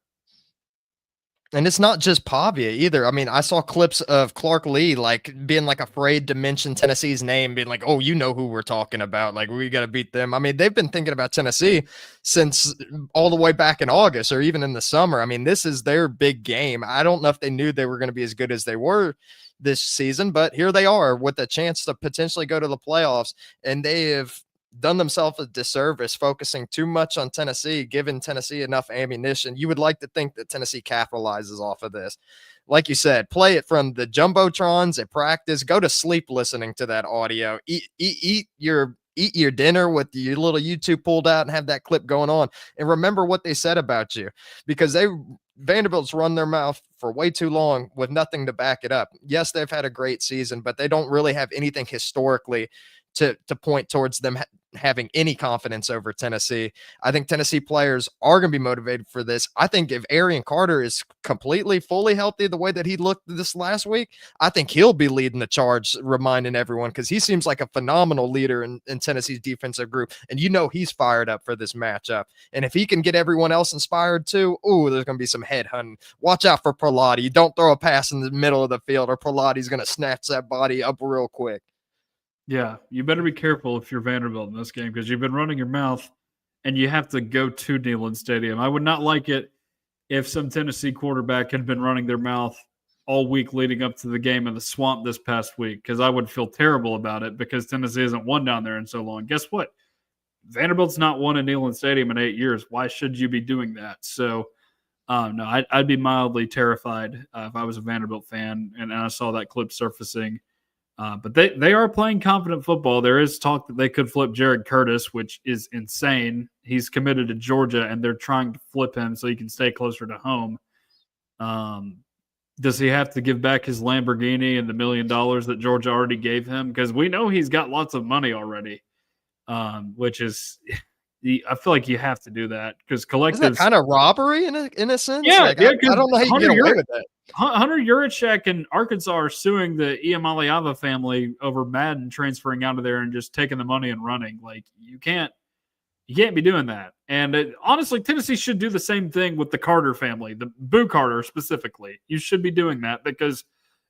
And it's not just Pavia either. I mean, I saw clips of Clark Lee like being like afraid to mention Tennessee's name, being like, "Oh, you know who we're talking about. Like, we got to beat them." I mean, they've been thinking about Tennessee since all the way back in August or even in the summer. I mean, this is their big game. I don't know if they knew they were going to be as good as they were this season, but here they are with a chance to potentially go to the playoffs, and they have done themselves a disservice focusing too much on Tennessee, giving Tennessee enough ammunition. You would like to think that Tennessee capitalizes off of this. Like you said, play it from the jumbotrons at practice. Go to sleep listening to that audio. Eat your dinner with your little YouTube pulled out and have that clip going on. And remember what they said about you, because Vanderbilt's run their mouth for way too long with nothing to back it up. Yes, they've had a great season, but they don't really have anything historically to point towards them having any confidence over Tennessee. I think Tennessee players are going to be motivated for this. I think if Arion Carter is completely, fully healthy the way that he looked this last week, I think he'll be leading the charge, reminding everyone, because he seems like a phenomenal leader in Tennessee's defensive group. And you know he's fired up for this matchup. And if he can get everyone else inspired too, there's going to be some head hunting. Watch out for Prelati. Don't throw a pass in the middle of the field or Prelati's going to snatch that body up real quick. Yeah, you better be careful if you're Vanderbilt in this game because you've been running your mouth and you have to go to Neyland Stadium. I would not like it if some Tennessee quarterback had been running their mouth all week leading up to the game in the Swamp this past week because I would feel terrible about it because Tennessee hasn't won down there in so long. Guess what? Vanderbilt's not won in Neyland Stadium in 8 years. Why should you be doing that? So, no, I'd be mildly terrified if I was a Vanderbilt fan and I saw that clip surfacing. But they are playing confident football. There is talk that they could flip Jared Curtis, which is insane. He's committed to Georgia, and they're trying to flip him so he can stay closer to home. Does he have to give back his Lamborghini and the $1 million that Georgia already gave him? Because we know he's got lots of money already, which is I feel like you have to do that because collectives. Isn't that kind of robbery in a sense? Yeah, like, yeah. I don't know how you get away with that. Hunter Yurichek and Arkansas are suing the Iamaleava family over Madden transferring out of there and just taking the money and running. Like you can't be doing that. And honestly, Tennessee should do the same thing with the Carter family, the Boo Carter specifically. You should be doing that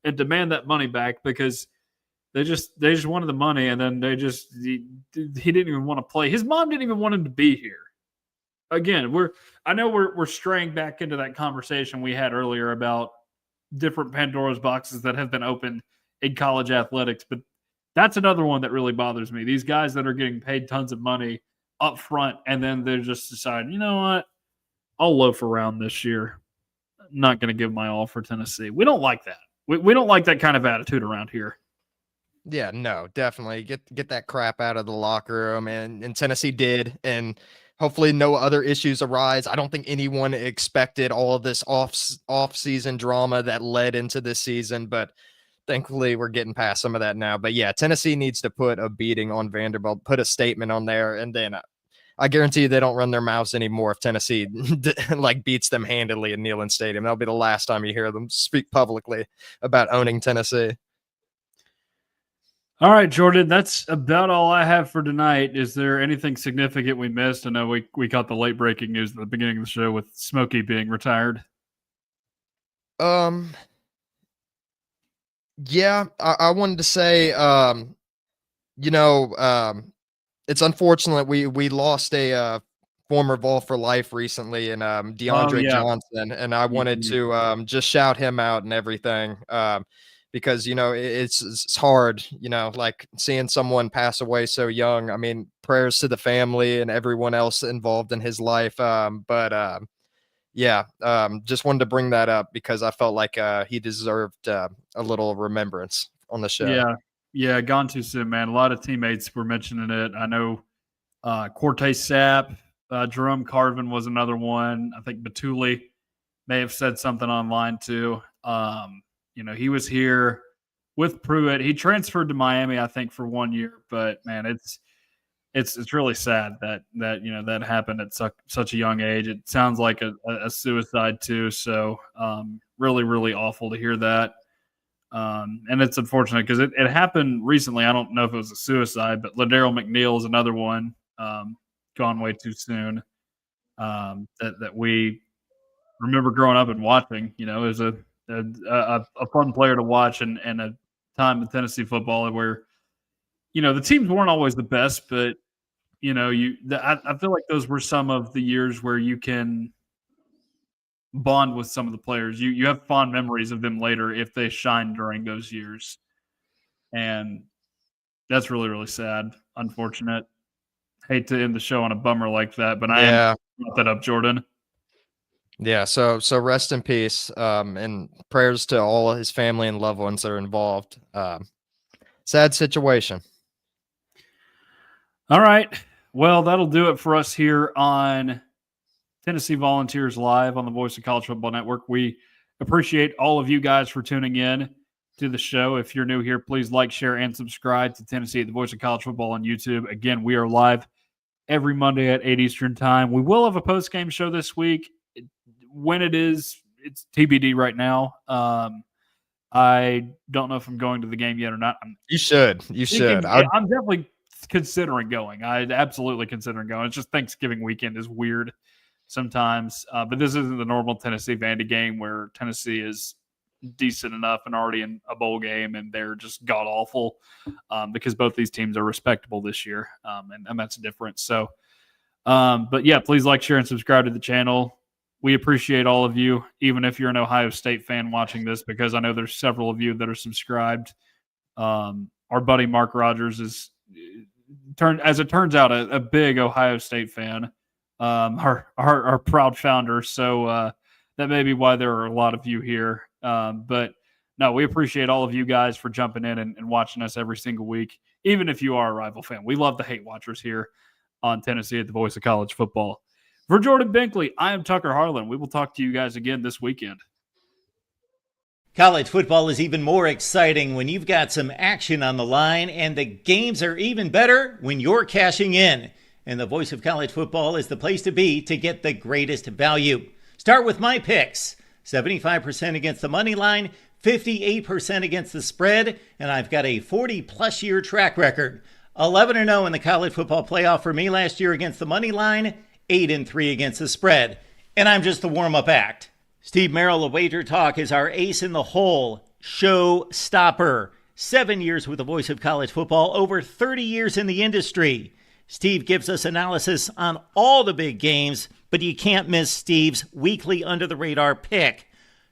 and demand that money back because they just wanted the money and then he didn't even want to play. His mom didn't even want him to be here. Again, I know we're straying back into that conversation we had earlier about different Pandora's boxes that have been opened in college athletics, but that's another one that really bothers me. These guys that are getting paid tons of money up front, and then they're just deciding, you know what, I'll loaf around this year. I'm not going to give my all for Tennessee. We don't like that. We don't like that kind of attitude around here. Yeah, no, definitely get that crap out of the locker room, and Tennessee did, and hopefully no other issues arise. I don't think anyone expected all of this off-season drama that led into this season, but thankfully we're getting past some of that now. But yeah, Tennessee needs to put a beating on Vanderbilt, put a statement on there, and then I guarantee you they don't run their mouths anymore if Tennessee like beats them handily in Neyland Stadium. That'll be the last time you hear them speak publicly about owning Tennessee. All right, Jordan, that's about all I have for tonight. Is there anything significant we missed? I know we caught the late breaking news at the beginning of the show with Smokey being retired. Yeah, I wanted to say, it's unfortunate we lost a former Vol for Life recently, and DeAndre Johnson, and I wanted to just shout him out and everything. Because, it's hard, like seeing someone pass away so young. I mean, prayers to the family and everyone else involved in his life. Just wanted to bring that up because I felt like he deserved a little remembrance on the show. Yeah, gone too soon, man. A lot of teammates were mentioning it. I know Cortez Sapp, Jerome Carvin was another one. I think Batuli may have said something online too. He was here with Pruitt. He transferred to Miami, I think, for 1 year. But man, it's really sad that happened at such a young age. It sounds like a suicide too. So really, really awful to hear that. And it's unfortunate because it happened recently. I don't know if it was a suicide, but Ladero McNeil is another one gone way too soon. That we remember growing up and watching. It was a fun player to watch and a time in Tennessee football where, the teams weren't always the best, but, I feel like those were some of the years where you can bond with some of the players. You have fond memories of them later if they shine during those years. And that's really, really sad. Unfortunate. Hate to end the show on a bummer like that, but I am brought that up, Jordan. Yeah, so rest in peace, and prayers to all his family and loved ones that are involved. Sad situation. All right. Well, that'll do it for us here on Tennessee Volunteers Live on the Voice of College Football Network. We appreciate all of you guys for tuning in to the show. If you're new here, please like, share, and subscribe to Tennessee at the Voice of College Football on YouTube. Again, we are live every Monday at 8 Eastern Time. We will have a post-game show this week. When it is, it's TBD right now. I don't know if I'm going to the game yet or not. You should. I'm definitely considering going. I'd absolutely considering going. It's just Thanksgiving weekend is weird sometimes. But this isn't the normal Tennessee Vandy game where Tennessee is decent enough and already in a bowl game and they're just god-awful because both these teams are respectable this year, and that's different. So, but yeah, please like, share, and subscribe to the channel. We appreciate all of you, even if you're an Ohio State fan watching this, because I know there's several of you that are subscribed. Our buddy Mark Rogers is, as it turns out, a big Ohio State fan, our proud founder. So that may be why there are a lot of you here. But no, we appreciate all of you guys for jumping in and watching us every single week, even if you are a rival fan. We love the hate watchers here on Tennessee at the Voice of College Football. For Jordan Binkley, I am Tucker Harlan. We will talk to you guys again this weekend. College football is even more exciting when you've got some action on the line, and the games are even better when you're cashing in. And the Voice of College Football is the place to be to get the greatest value. Start with my picks. 75% against the money line, 58% against the spread, and I've got a 40-plus year track record. 11-0 in the college football playoff for me last year against the money line, 8-3 against the spread. And I'm just the warm-up act. Steve Merrill of Wager Talk is our ace in the hole, show stopper. 7 years with the Voice of College Football, over 30 years in the industry. Steve gives us analysis on all the big games, but you can't miss Steve's weekly under-the-radar pick.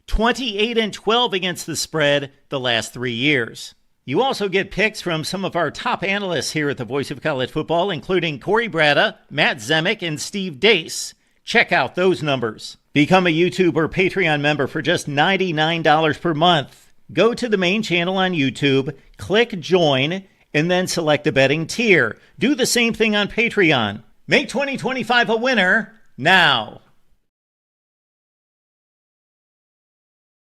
28-12 against the spread the last 3 years. You also get picks from some of our top analysts here at the Voice of College Football, including Corey Bratta, Matt Zemek, and Steve Dace. Check out those numbers. Become a YouTube or Patreon member for just $99 per month. Go to the main channel on YouTube, click join, and then select the betting tier. Do the same thing on Patreon. Make 2025 a winner now.